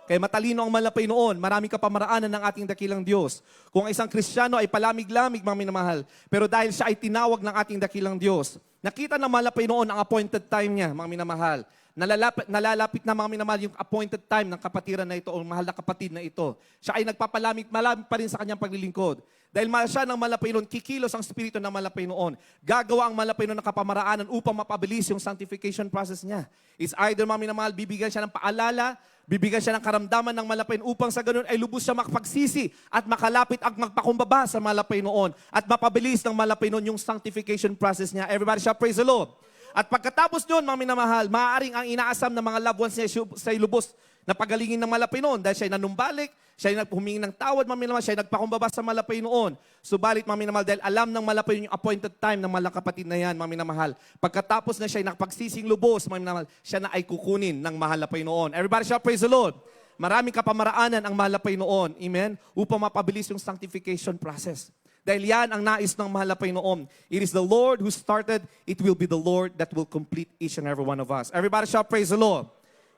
S1: Kaya matalino ang malapay noon, maraming kapamaraanan ng ating dakilang Diyos. Kung ang isang Kristiyano ay palamig-lamig, mga minamahal, pero dahil siya ay tinawag ng ating dakilang Diyos, nakita ng malapay noon ang appointed time niya, mga minamahal. Nalalapit na, mga minamahal, yung appointed time ng kapatiran na ito o mahal na kapatid na ito. Siya ay nagpapalamig pa rin sa kanyang paglilingkod. Dahil mahal siya ng malapay noon, kikilos ang spirito ng malapay noon. Gagawa ang malapay noon ng kapamaraanan upang mapabilis yung sanctification process niya. It's either, mga minamahal, bibigyan siya ng paalala, bibigyan siya ng karamdaman ng malapay upang sa ganun ay lubos siya makapagsisi at makalapit at magpakumbaba sa malapay noon at mapabilis ng malapay noon yung sanctification process niya. Everybody shout, praise the Lord. At pagkatapos noon, mga minamahal, maaaring ang inaasam ng mga loved ones niya sa lubos na pagalingin ng malapay noon dahil siya ay nanumbalik, siya ay humingi ng tawad, mga minamahal, siya ay nagpakumbaba sa malapay noon. Subalit, mga minamahal, dahil alam ng malapay yung appointed time ng mga kapatid na yan, mga minamahal, pagkatapos na siya ay nakapagsising lubos, mga minamahal, siya na ay kukunin ng mahal na Panginoon. Everybody shout, praise the Lord. Maraming kapamaraanan ang mahal na Panginoon, amen, upang mapabilis yung sanctification process. Dahil yan ang nais ng mahal na Panginoon. It is the Lord who started, it will be the Lord that will complete each and every one of us. Everybody shout, praise the Lord.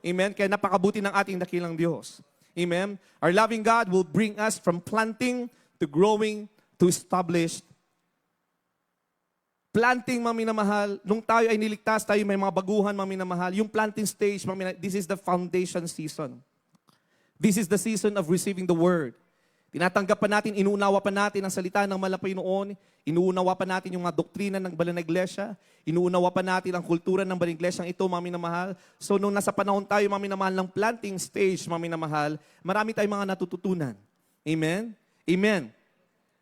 S1: Amen. Kaya napakabuti ng ating dakilang Diyos. Amen. Our loving God will bring us from planting to growing to established. Planting, mga minamahal, nung tayo ay niligtas, tayo may mga baguhan, mga minamahal. Yung planting stage, mga minamahal, this is the foundation season. This is the season of receiving the word. Tinatanggap pa natin, inuunawa pa natin ang salita ng malapay noon, inuunawa pa natin yung mga doktrina ng banal na iglesia, inuunawa pa natin ang kultura ng banal na iglesia ito, mga minamahal. So nung nasa panahon tayo, mga minamahal, ng planting stage, mga minamahal, marami tayong mga natututunan. Amen? Amen.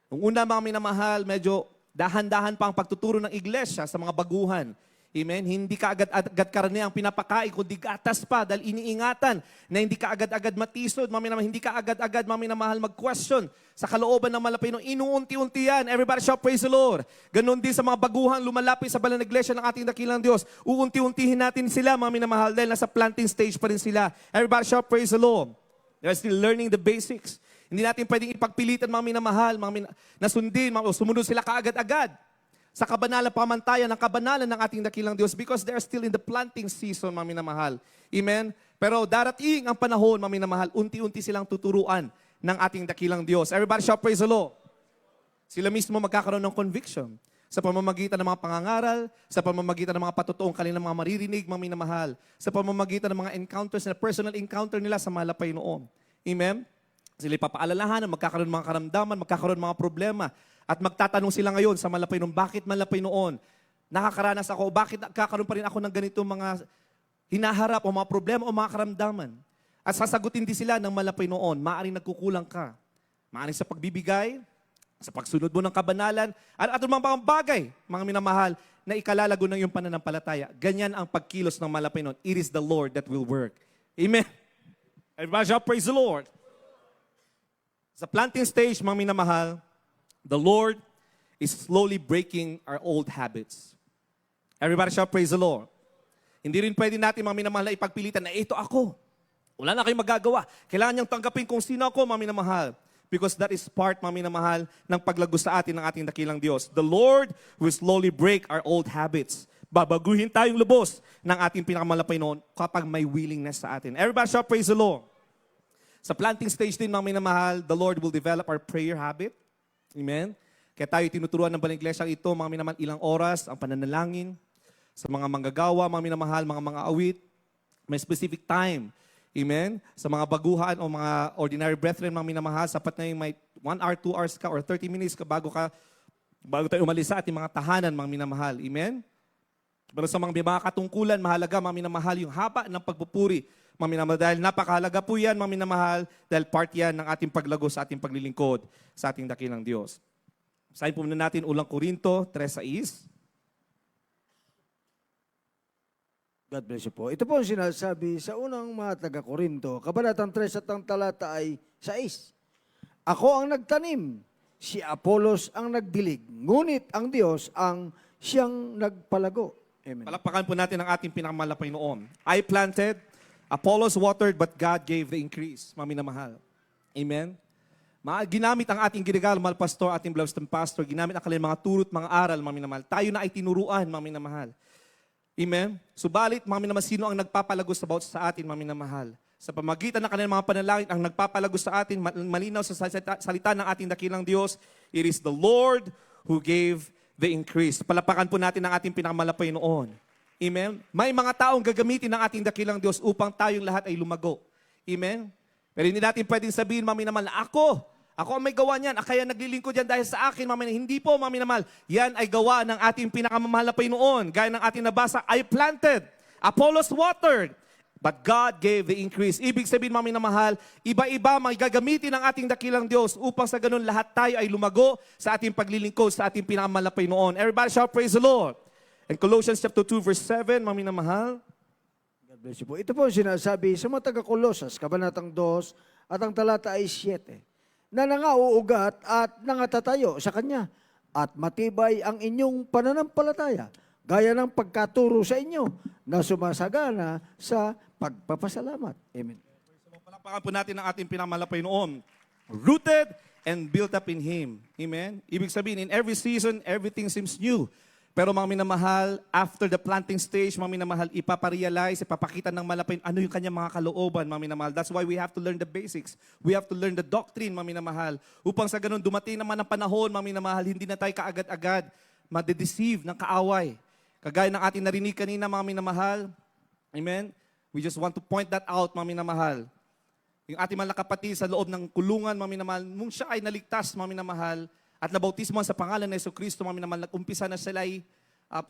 S1: Nung una, mga minamahal, medyo dahan-dahan pa ang pagtuturo ng iglesia sa mga baguhan. Amen? Hindi ka agad-agad karne ang pinapakain, kundi gatas pa dahil iniingatan na hindi ka agad-agad matisod, hindi ka agad-agad, mahal, mag-question sa kalooban ng malapay. Inuunti-unti yan. Everybody shout, praise the Lord. Ganon din sa mga baguhang lumalapit sa banal na iglesia ng ating dakilang Diyos. Uunti-untihin natin sila, mahal, dahil nasa planting stage pa rin sila. Everybody shout, praise the Lord. They're still learning the basics. Hindi natin pwedeng ipagpilitan, mahal, na sundin, sumunod sila kaagad-agad sa kabanalan pamantayan ng kabanalan ng ating dakilang Diyos because they are still in the planting season, mahal. Amen? Pero darating ang panahon, mahal, unti-unti silang tuturuan ng ating dakilang Diyos. Everybody shout, praise the Lord. Sila mismo magkakaroon ng conviction sa pamamagitan ng mga pangangaral, sa pamamagitan ng mga patotoong kanilang mga maririnig, mahal, sa pamamagitan ng mga encounters na personal encounter nila sa malapay noon. Amen? Sila ipapaalalahanan, magkakaroon ng mga karamdaman, magkakaroon ng mga problema. At magtatanong sila ngayon sa malapay noon, bakit malapay noon? Nakakaranas ako, bakit nagkakaroon pa rin ako ng ganito mga hinaharap o mga problema o mga karamdaman? At sasagutin din sila ng malapay noon, maaaring nagkukulang ka. Maaaring sa pagbibigay, sa pagsunod mo ng kabanalan, at mga bagay, mga minamahal, na ikalalago ng iyong pananampalataya. Ganyan ang pagkilos ng malapay noon. It is the Lord that will work. Amen. Everybody shout, praise the Lord. Sa planting stage, mga minamahal, the Lord is slowly breaking our old habits. Everybody shout, praise the Lord. Hindi rin pwede natin, mga minamahal, na ipagpilitan na ito ako. Wala na kayong magagawa. Kailangan niyang tanggapin kung sino ako, mga minamahal. Because that is part, mga minamahal, ng paglago sa atin ng ating dakilang Diyos. The Lord will slowly break our old habits. Babaguhin tayong lubos ng ating pinakamalapay noon kapag may willingness sa atin. Everybody shout, praise the Lord. Sa planting stage din, mga minamahal, the Lord will develop our prayer habit. Amen? Kaya tayo tinuturuan ng Balang Iglesia ito, mga minamahal, ilang oras ang pananalangin. Sa mga manggagawa, mga minamahal, mga awit, may specific time. Amen? Sa mga baguhan o mga ordinary brethren, mga minamahal, sapat na yung may 1 hour, 2 hours ka, or 30 minutes ka bago tayo umalis sa ating mga tahanan, mga minamahal. Amen? Pero sa mga katungkulan, mahalaga, mga minamahal, yung haba ng pagpupuri, mga minamahal, dahil napakahalaga po yan, mga minamahal, dahil part yan ng ating paglago sa ating paglilingkod sa ating dakilang Diyos. Basahin po muna natin ulang Korinto 3:6.
S2: God bless you po. Ito po ang sinasabi sa unang mga taga-Korinto, Kabanatang 3 at ang talata ay 6. Ako ang nagtanim, si Apolos ang nagdilig, ngunit ang Diyos ang siyang nagpalago. Amen.
S1: Palakpakan po natin ang ating pinakamalapay noon. I planted, Apollos watered, but God gave the increase. Mga minamahal. Amen? Ginamit ang ating ginagalo, mahal pastor, ating beloved pastor, ginamit ang kanilang mga turot, mga aral, mga minamahal. Tayo na ay tinuruan, mga minamahal. Amen? Subalit, mga minamahal, sino ang nagpapalagos sa atin, mga minamahal? Sa pamagitan ng kanilang mga panalangin, ang nagpapalagos sa atin, malinaw sa salita ng ating dakilang Diyos, it is the Lord who gave the increase. Palapakan po natin ang ating pinakamalapay noon. Amen? May mga taong gagamitin ng ating dakilang Diyos upang tayong lahat ay lumago. Amen? Pero hindi natin pwedeng sabihin, mga minamahal, na ako ang may gawa niyan, kaya naglilingkod yan dahil sa akin, mga minamahal. Hindi po, mga minamahal. Yan ay gawa ng ating pinakamamalapay noon. Gaya ng ating nabasa, I planted, Apollos watered, but God gave the increase. Ibig sabihin, mga minamahal, iba-iba may gagamitin ng ating dakilang Diyos upang sa ganun lahat tayo ay lumago sa ating paglilingkod, sa ating pinakamalapay noon. Everybody shout, praise the Lord. And Colossians chapter 2, verse 7, mga minamahal.
S2: God bless you po. Ito po ang sinasabi sa mga taga-Kolosas, Kabanatang 2 at ang talata ay 7. Na nangauugat at nangatatayo sa Kanya at matibay ang inyong pananampalataya gaya ng pagkaturo sa inyo na sumasagana sa pagpapasalamat. Amen.
S1: Palakpakan po natin ang ating pinakamalapay noon. Rooted and built up in Him. Amen? Ibig sabihin, in every season, everything seems new. Pero mga minamahal, after the planting stage, mga minamahal, ipaparealize, ipapakita ng malapay ano yung kanyang mga kalooban, mga minamahal. That's why we have to learn the basics. We have to learn the doctrine, mga minamahal. Upang sa ganun, dumating naman ang panahon, mga minamahal, hindi na tayo kaagad-agad madedeceive ng kaaway. Kagaya ng ating narinig kanina, mga minamahal. Amen? We just want to point that out, mga minamahal. Yung ating mga kapatid sa loob ng kulungan, mga minamahal, nung siya ay naligtas, mga minamahal, at nabautismo sa pangalan ng Jesucristo, mga minamahal, nag-umpisa na sila ay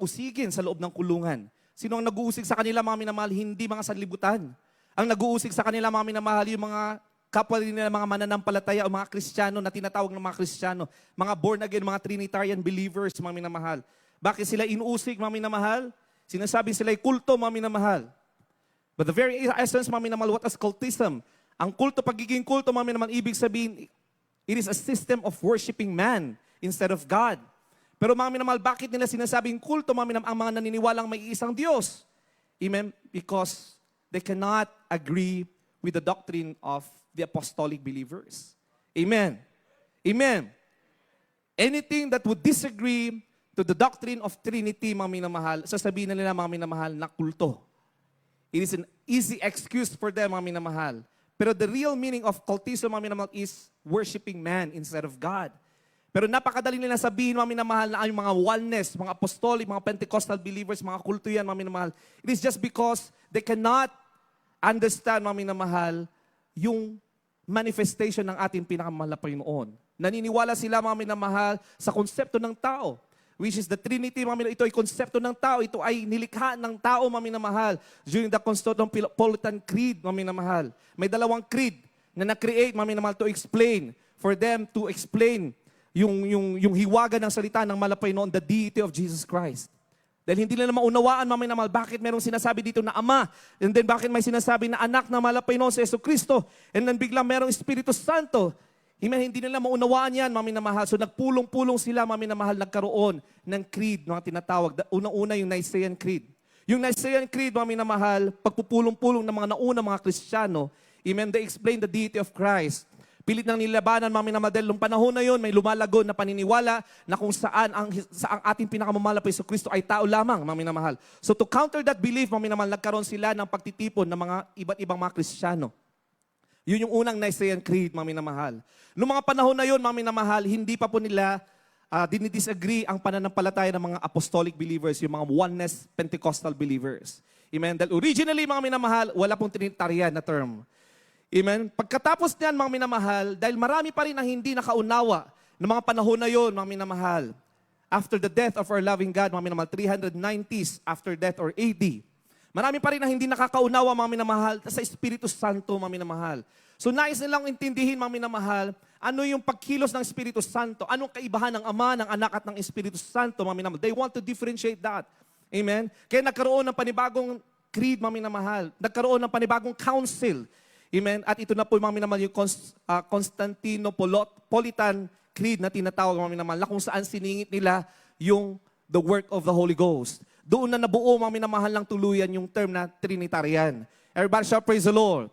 S1: usigin sa loob ng kulungan. Sino ang nag-uusig sa kanila, mga minamahal? Hindi mga sanlibutan. Ang nag-uusig sa kanila, mga minamahal, yung mga kapwa nila, mga mananampalataya o mga Kristiyano na tinatawag ng mga Kristiyano, mga born again, mga Trinitarian believers, mga minamahal. Bakit sila inuusig, mga minamahal? Sinasabi sila'y kulto, mga minamahal. But the very essence, mga minamahal, what is cultism? Ang kulto, pagiging kulto, mga minamahal, ibig sabihin, it is a system of worshiping man instead of God. Pero mga minamahal, bakit nila sinasabing kulto, mga minamahal, ang mga naniniwalang may isang Diyos? Amen? Because they cannot agree with the doctrine of the apostolic believers. Amen. Amen. Anything that would disagree to the doctrine of Trinity, mga minamahal, sasabihin na nila, mga minamahal, na kulto. It is an easy excuse for them, mga minamahal. Pero the real meaning of cultism, mga minamahal, is worshiping man instead of God. Pero napakadali nila sabihin, mga minamahal, na yung mga oneness, mga apostolic, mga Pentecostal believers, mga kulto yan, mga minamahal. It is just because they cannot understand, mga minamahal, yung manifestation ng ating pinakamahal na Panginoon. Naniniwala sila, mga minamahal, sa konsepto ng tao, which is the Trinity, mga minamahal. Ito ay konsepto ng tao. Ito ay nilikha ng tao, mga minamahal. During the Constantinopolitan Creed, mga minamahal. May dalawang creed na na-create, mga minamahal, to explain, for them to explain yung hiwaga ng salita ng malapay noon, the deity of Jesus Christ. Dahil hindi nila maunawaan, mga minamahal, bakit merong sinasabi dito na Ama, and then bakit may sinasabi na anak na malapay noon si Jesucristo, and then biglang merong Espiritu Santo. Hindi nila maunawaan yan, mga minamahal. So nagpulong-pulong sila, mga minamahal, nagkaroon ng creed, mga tinatawag. Unang-una yung Nicene Creed. Yung Nicene Creed, mga minamahal, pagpupulong-pulong ng mga nauna mga Kristiyano, they explain the deity of Christ. Pilit ng nilabanan, mga minamahal, dahil nung panahon na yun, may lumalago na paniniwala na kung saan ang ating pinakamamahal na Jesu Kristo ay tao lamang, mga minamahal. So to counter that belief, mga minamahal, nagkaroon sila ng pagtitipon ng mga iba't ibang mga Kristiyano. Yun yung unang Nicene Creed, mga minamahal. Noong mga panahon na yun, mga minamahal, hindi pa po nila dinidisagree ang pananampalataya ng mga apostolic believers, yung mga oneness Pentecostal believers. Amen? Dahil originally, mga minamahal, wala pong Trinitarian na term. Amen? Pagkatapos niyan, mga minamahal, dahil marami pa rin ang hindi nakaunawa ng mga panahon na yun, mga minamahal, after the death of our loving God, mga minamahal, 390s after death or AD, marami pa rin ang hindi nakakaunawa, mga minamahal, sa Espiritu Santo, mga minamahal. So nais nilang intindihin, mga minamahal, ano yung pagkilos ng Espiritu Santo, anong kaibahan ng Ama, ng Anak at ng Espiritu Santo, mga minamahal. They want to differentiate that. Amen? Kaya nagkaroon ng panibagong creed, mga minamahal. Nagkaroon ng panibagong council. Amen? At ito na po, mga minamahal, yung Constantinopolitan Creed na tinatawag, mga minamahal, na kung saan siningit nila yung the work of the Holy Ghost. Doon na nabuo, mga minamahal, ng tuluyan yung term na Trinitarian. Everybody shall praise the Lord.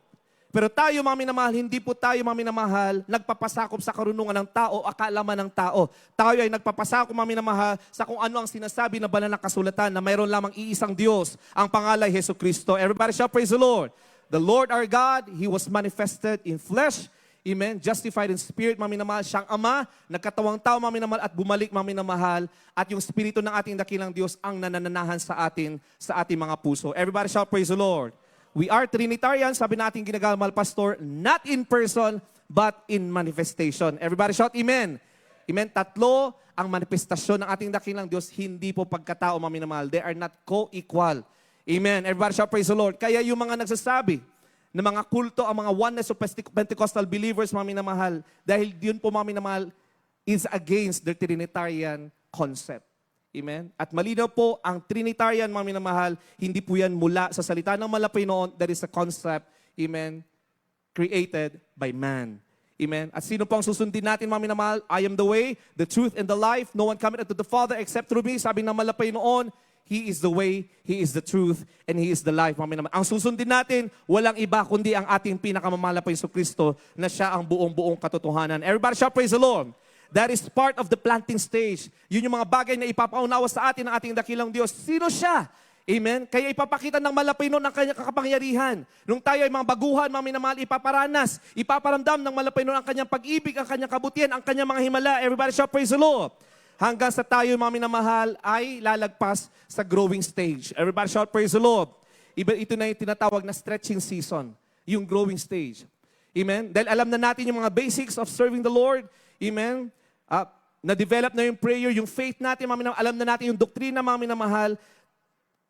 S1: Pero tayo, mga minamahal, hindi po tayo, mga minamahal, nagpapasakop sa karunungan ng tao, akalaman ng tao. Tayo ay nagpapasakop, mga minamahal, sa kung ano ang sinasabi na banal na kasulatan na mayroon lamang iisang Diyos, ang pangalan Jesu Kristo. Everybody shall praise the Lord. The Lord our God, He was manifested in flesh, amen, justified in spirit, mga minamahal. Siyang Ama, nagkatawang tao, mga minamahal, at bumalik, mga minamahal, at yung Espiritu ng ating dakilang Diyos ang nanananahan sa ating mga puso. Everybody shall praise the Lord. We are Trinitarian, sabi natin ginagamal, Pastor, not in person, but in manifestation. Everybody shout Amen. Amen. Tatlo ang manifestasyon ng ating dakilang Diyos, hindi po pagkatao, mga minamahal. They are not co-equal. Amen. Everybody shall praise the Lord. Kaya yung mga nagsasabi na mga kulto, ang mga oneness of Pentecostal believers, mga minamahal, dahil yun po, mga minamahal, is against the Trinitarian concept. Amen? At malinaw po, ang Trinitarian, mga minamahal, hindi po yan mula sa salita ng malapay noon. That is a concept, amen, created by man. Amen? At sino po ang susundin natin, mga minamahal? I am the way, the truth, and the life. No one cometh unto the Father except through me. Sabi ng malapay noon, He is the way, He is the truth, and He is the life. Mga minamahal. Ang susundin natin, walang iba kundi ang ating pinakamamahal na Jesucristo na siya ang buong-buong katotohanan. Everybody shall praise the Lord. That is part of the planting stage. Yun yung mga bagay na ipapaunawa sa atin ng ating dakilang Diyos. Sino siya? Amen? Kaya ipapakita ng malapay noon ang kanyang kakapangyarihan. Nung tayo ay mga baguhan, mga minamahal, ipaparanas, ipaparamdam ng malapay noon ang kanyang pag-ibig, ang kanyang kabutihan, ang kanyang mga himala. Everybody shall praise the Lord. Hanggang sa tayo, mga minamahal, ay lalagpas sa growing stage. Everybody shout, praise the Lord. Ito na yung tinatawag na stretching season, yung growing stage. Amen? Dahil alam na natin yung mga basics of serving the Lord. Amen? Na-develop na yung prayer, yung faith natin, mga minamahal. Alam na natin yung doktrina, mga minamahal.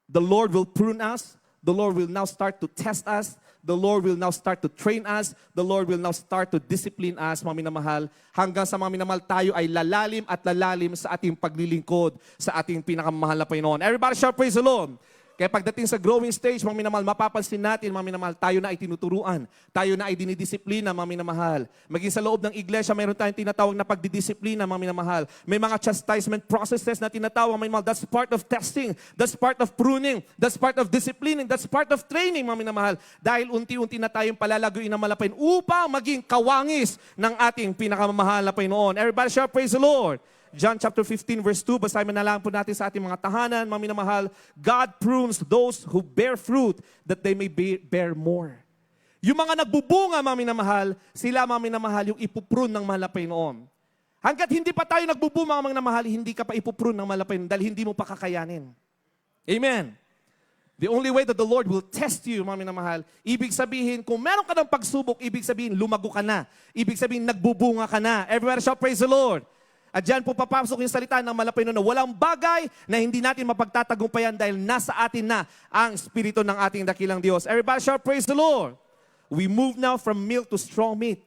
S1: The Lord will prune us. The Lord will now start to test us. The Lord will now start to train us. The Lord will now start to discipline us, mga minamahal, hanggang sa mga minamahal tayo ay lalalim at lalalim sa ating paglilingkod sa ating pinakamahal na Panginoon. Everybody shall praise the Lord. Kaya pagdating sa growing stage, mga minamahal, mapapansin natin, mga minamahal, tayo na ay tinuturuan. Tayo na ay dinidisiplina, mga minamahal. Maging sa loob ng iglesia, mayroon tayong tinatawag na pagdidisiplina, mga minamahal. May mga chastisement processes na tinatawag, mga minamahal. That's part of testing. That's part of pruning. That's part of disciplining. That's part of training, mga minamahal. Dahil unti-unti na tayong palalaguin na malapain upang maging kawangis ng ating pinakamamahal na Panginoon. Everybody shout, praise the Lord. John chapter 15 verse 2, basahin na lang po natin sa ating mga tahanan, mga minamahal, God prunes those who bear fruit that they may bear more. Yung mga nagbubunga, mga minamahal, sila, mga minamahal, yung ipuprune ng mahal na Panginoon. Hanggat hindi pa tayo nagbubunga, mga minamahal, hindi ka pa ipuprune ng mahal na Panginoon dahil hindi mo pa kakayanin. Amen. The only way that the Lord will test you, mga minamahal, ibig sabihin, kung meron ka ng pagsubok, ibig sabihin, lumago ka na. Ibig sabihin, nagbubunga ka na. Everywhere shall praise the Lord. At dyan po papasok yung salita ng malapay na walang bagay na hindi natin mapagtatagumpayan dahil nasa atin na ang Espiritu ng ating dakilang Diyos. Everybody shout, praise the Lord. We move now from milk to strong meat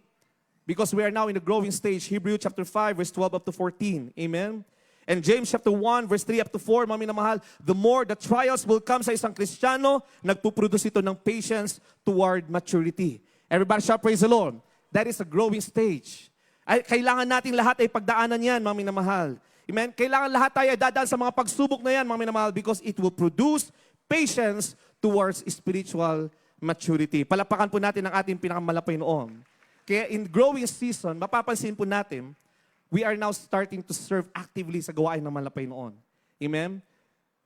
S1: because we are now in the growing stage. Hebrews chapter 5 verse 12 up to 14. Amen. And James chapter 1 verse 3 up to 4, mga minamahal, the more the trials will come sa isang Kristiyano, nagpuproduce ito ng patience toward maturity. Everybody shout, praise the Lord. That is a growing stage. Ay, kailangan natin lahat ay pagdaanan yan, mga minamahal. Amen? Kailangan lahat tayo ay dadaan sa mga pagsubok na yan, mga minamahal, because it will produce patience towards spiritual maturity. Palapakan po natin ang ating pinakamalapay noon. Kaya in growing season, mapapansin po natin, we are now starting to serve actively sa gawain ng malapay noon. Amen?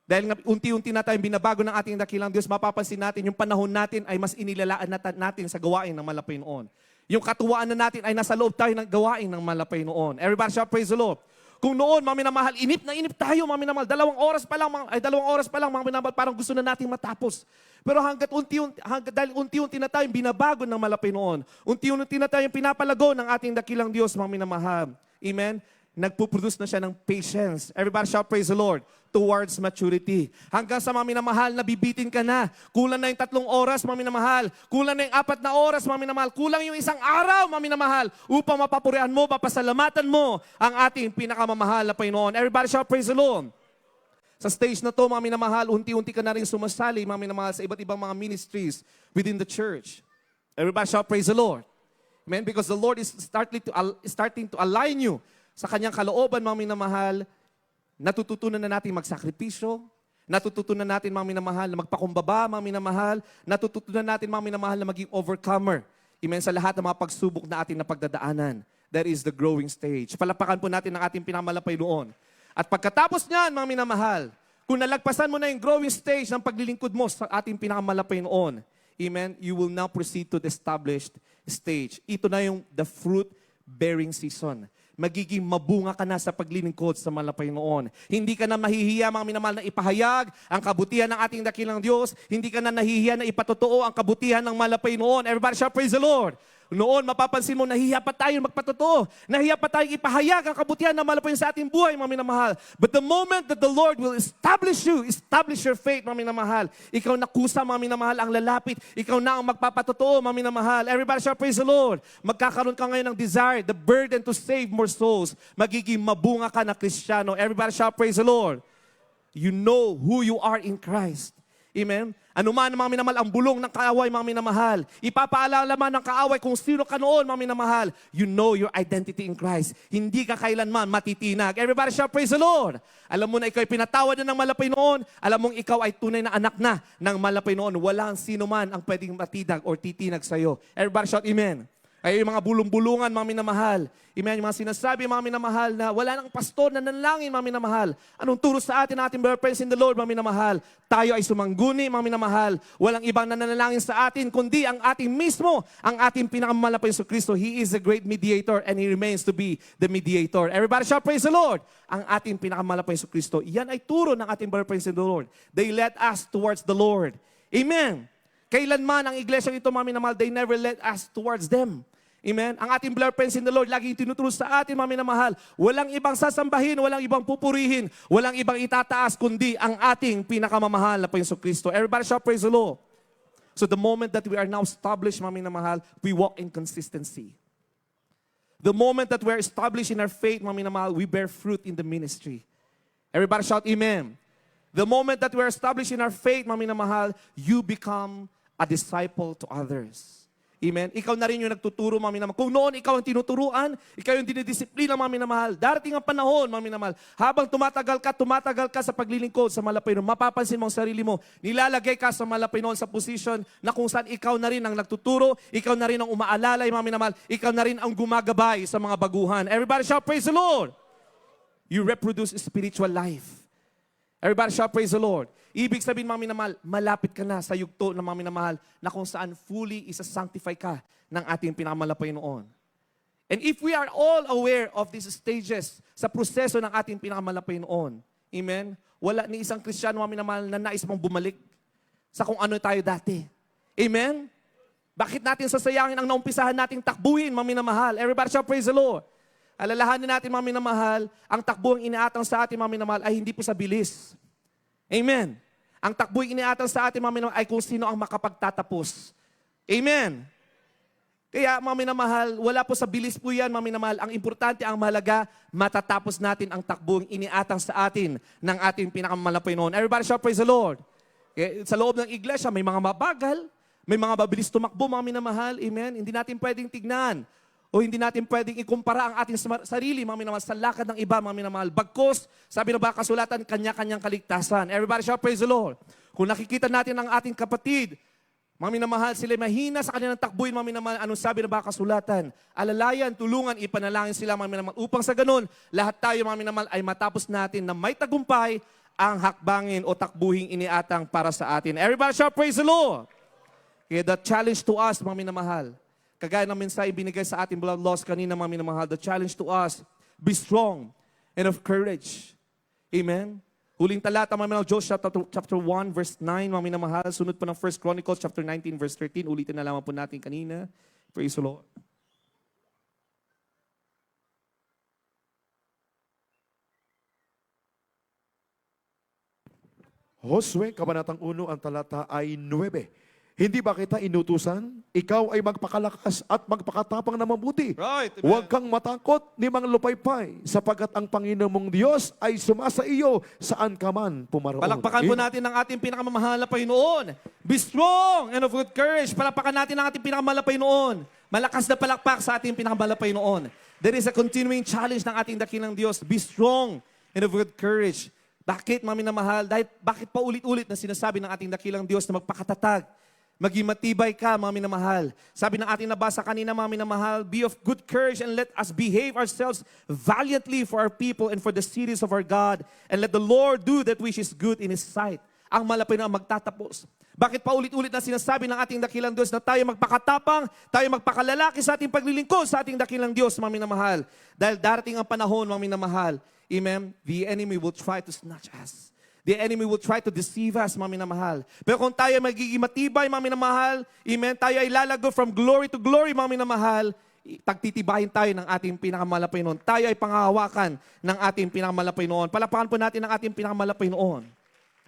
S1: Dahil unti-unti na tayong binabago ng ating dakilang Diyos, mapapansin natin yung panahon natin ay mas inilalaan natin sa gawain ng malapay noon. Yung katuwaan na natin ay nasa loob tayo ng gawain ng malapay noon. Everybody shout, praise the Lord. Kung noon, mga minamahal, inip na inip tayo, mga minamahal. 2 oras pa lang, mga minamahal, parang gusto na nating matapos. Pero dahil unti-unti na tayong binabago ng malapay noon, unti-unti na tayong pinapalago ng ating dakilang Diyos, mga minamahal. Amen? Nagpuproduce na siya ng patience. Everybody shout, praise the Lord, towards maturity. Hanggang sa, mga minamahal, nabibitin ka na. Kulang na yung 3 oras, mga minamahal. Kulang na yung 4 na oras, mga minamahal. Kulang yung 1 araw, mga minamahal, upang mapapurihan mo, papasalamatan mo ang ating pinakamamahal na Panginoon. Everybody shout, praise the Lord. Sa stage na to, mga minamahal, unti-unti ka na rin sumasali, mga minamahal, sa iba't ibang mga ministries within the church. Everybody shout, praise the Lord. Amen? Because the Lord is starting to align you sa kanyang kalooban, mga minamahal. Natututunan na natin magsakripisyo. Natututunan natin, mga minamahal, na magpakumbaba, mga minamahal. Natututunan natin, mga minamahal, na maging overcomer. Amen, sa lahat ng mga pagsubok na ating napagdadaanan. That is the growing stage. Palapakan po natin ang ating pinamalapay noon. At pagkatapos niyan, mga minamahal, kung nalagpasan mo na yung growing stage ng paglilingkod mo sa ating pinakamalapay noon, amen, you will now proceed to the established stage. Ito na yung the fruit-bearing season. Magiging mabunga ka na sa paglilingkod sa malapay noon. Hindi ka na mahihiya, mga minamahal, na ipahayag ang kabutihan ng ating dakilang Diyos. Hindi ka na nahihiya na ipatotoo ang kabutihan ng malapay noon. Everybody shout, praise the Lord. Noon, mapapansin mo, nahihiya pa tayo magpatotoo. Nahihiya pa tayo ipahayag ang kabutihan ng malapay sa ating buhay, mga minamahal. But the moment that the Lord will establish you, establish your faith, mga minamahal, ikaw na kusa, mga minamahal, ang lalapit. Ikaw na ang magpapatotoo, mga minamahal. Everybody shout, praise the Lord. Magkakaroon ka ngayon ng desire, the burden to save more souls. Magiging mabunga ka na Kristiyano. Everybody shout, praise the Lord. You know who you are in Christ. Amen? Ano man, mga minamahal, ang bulong ng kaaway, mga minamahal. Ipapaalala man ng kaaway kung sino ka noon, mga minamahal. You know your identity in Christ. Hindi ka kailanman matitinag. Everybody shout, praise the Lord. Alam mo na ikaw ay pinatawad na ng malapay noon. Alam mong ikaw ay tunay na anak na ng malapay noon. Walang sino man ang pwedeng matidag or titinag sa'yo. Everybody shout, amen. Ay yung mga bulong-bulungan, mga minamahal. Amen, yung mga sinasabi, mga minamahal, na wala nang pastor na nanalangin, mga minamahal. Anong turo sa atin, ating brother friends in the Lord, mga minamahal? Tayo ay sumangguni, mga minamahal. Walang ibang nananalangin sa atin, kundi ang ating mismo, ang ating pinakamalapay sa Kristo. He is a great mediator and He remains to be the mediator. Everybody shout, praise the Lord. Ang ating pinakamalapay sa Kristo. Yan ay turo ng ating brother friends in the Lord. They led us towards the Lord. Amen. Kailanman ang iglesia ito, mga minamahal, they never led us towards them. Amen? Ang ating blood friends in the Lord, laging tinuturo sa atin, mga minamahal, walang ibang sasambahin, walang ibang pupurihin, walang ibang itataas, kundi ang ating pinakamamahal na Panginoon Kristo. Everybody shout, praise the Lord. So the moment that we are now established, mga minamahal, we walk in consistency. The moment that we are established in our faith, mga minamahal, we bear fruit in the ministry. Everybody shout, amen. The moment that we're established in our faith, mga minamahal, you become a disciple to others. Amen? Ikaw na rin yung nagtuturo, mga minamahal. Kung noon ikaw ang tinuturuan, ikaw yung dinidisiplina, mga minamahal. Darating ang panahon, mga minamahal. Habang tumatagal ka sa paglilingkod sa malapay noon, mapapansin mo ang sarili mo, nilalagay ka sa malapay noon sa position na kung saan ikaw na rin ang nagtuturo, ikaw na rin ang umaalalay, mga minamahal. Ikaw na rin ang gumagabay sa mga baguhan. Everybody shout, praise the Lord! You reproduce spiritual life. Everybody shout, praise the Lord. Ibig sabihin, mga minamahal, malapit ka na sa yugto ng mga minamahal na kung saan fully isa-sanctify ka ng ating pinakamalapay noon. And if we are all aware of these stages sa proseso ng ating pinakamalapay noon, amen, wala ni isang Kristiyano, mga minamahal, na nais mong bumalik sa kung ano tayo dati. Amen? Bakit natin sasayangin ang naumpisahan nating takbuhin, mga minamahal? Everybody shout, praise the Lord. Alalahanin natin, mga minamahal, ang takbo ang iniatang sa atin, mga minamahal, ay hindi po sa bilis. Amen. Ang takbo ang iniatang sa atin, mga minamahal, ay kung sino ang makapagtatapos. Amen. Kaya, mga minamahal, wala po sa bilis po yan, mga minamahal. Ang importante, ang mahalaga, matatapos natin ang takbo ang iniatang sa atin ng ating pinakamalapay noon. Everybody shout, praise the Lord. Okay? Sa loob ng iglesia, may mga mabagal, may mga mabilis tumakbo, mga minamahal. Amen. Hindi natin pwedeng tignan. O hindi natin pwedeng ikumpara ang ating sarili, mga minamahal, sa lakad ng iba, mga minamahal. Bagkos, sabi na ba kasulatan, kanya-kanyang kaligtasan. Everybody shout, praise the Lord. Kung nakikita natin ang ating kapatid, mga minamahal, sila mahina sa kanilang takbuhin, mga minamahal, anong sabi na ba kasulatan? Alalayan, tulungan, ipanalangin sila, mga minamahal. Upang sa ganun, lahat tayo, mga minamahal, ay matapos natin na may tagumpay ang hakbangin o takbuhing iniatang para sa atin. Everybody shout, praise the Lord. Okay, the challenge to us, mga minamahal, kagaya ng mensahe binigay sa ating blood loss kanina, mga minamahal, the challenge to us, be strong and of courage. Amen? Huling talata, mga minamahal, Joshua chapter 1, verse 9, mga minamahal. Sunod po ng 1 Chronicles chapter 19, verse 13. Ulitin na lamang po natin kanina. Praise the Lord.
S3: Josue, Kabanatang 1, ang talata ay 9. Hindi ba kita inutusan? Ikaw ay magpakalakas at magpakatapang na mabuti.
S1: Right. Amen.
S3: Huwag kang matakot ni mga lupaypay, sapagat ang Panginoon mong Diyos ay sumasa iyo saan ka man pumaroon.
S1: Palakpakan po natin ang ating pinakamamahal na Panginoon. Be strong and of good courage. Palakpakan natin ang ating pinakamamahal na Panginoon. Malakas na palakpak sa ating pinakamamahal na Panginoon. There is a continuing challenge ng ating dakilang Diyos. Be strong and of good courage. Bakit, mga minamahal? Dahil bakit pa ulit-ulit na sinasabi ng ating dakilang Diyos na magpakatatag? Maging matibay ka, mga minamahal. Sabi ng ating nabasa kanina, mga minamahal, be of good courage and let us behave ourselves valiantly for our people and for the cities of our God. And let the Lord do that which is good in His sight. Ang malapay na magtatapos. Bakit pa ulit-ulit na sinasabi ng ating dakilang Diyos na tayo magpakatapang, tayo magpakalalaki sa ating paglilingkod sa ating dakilang Diyos, mga minamahal? Dahil darating ang panahon, mga minamahal, amen, the enemy will try to snatch us. The enemy will try to deceive us, mga minamahal. Pero kung tayo magiging matibay, mga minamahal, amen, tayo ay lalago from glory to glory, mga minamahal, tagtitibayin tayo ng ating pinakamalapay noon. Tayo ay panghahawakan ng ating pinakamalapay noon. Palapakan po natin ang ating pinakamalapay noon.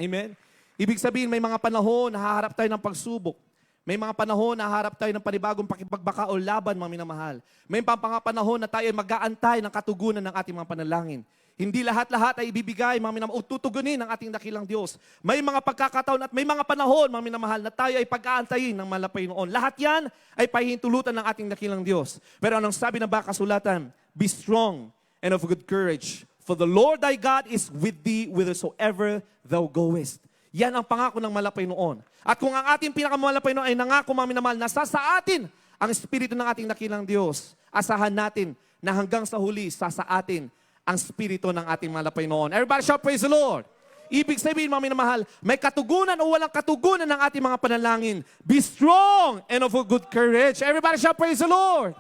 S1: Amen? Ibig sabihin, may mga panahon na haharap tayo ng pagsubok. May mga panahon na haharap tayo ng panibagong pakipagbaka o laban, mga minamahal. May mga panahon na tayo ay mag-aantay ng katugunan ng ating mga panalangin. Hindi lahat-lahat ay ibibigay, mga minamahal, o tutugunin ng ating dakilang Diyos. May mga pagkakataon at may mga panahon, mga minamahal, na tayo ay pag-aantayin ng malapay noon. Lahat yan ay pahihintulutan ng ating dakilang Diyos. Pero anong sabi ng kasulatan? Be strong and of good courage. For the Lord thy God is with thee whithersoever thou goest. Yan ang pangako ng malapay noon. At kung ang ating pinakamalapay noon ay nangako, mga minamahal, nasa sa atin ang Espiritu ng ating dakilang Diyos, asahan natin na hanggang sa huli, sa atin ang Espiritu ng ating malapay noon. Everybody shout, praise the Lord. Ibig sabihin, mga minamahal, may katugunan o walang katugunan ng ating mga panalangin. Be strong and of good courage. Everybody shout, praise the Lord.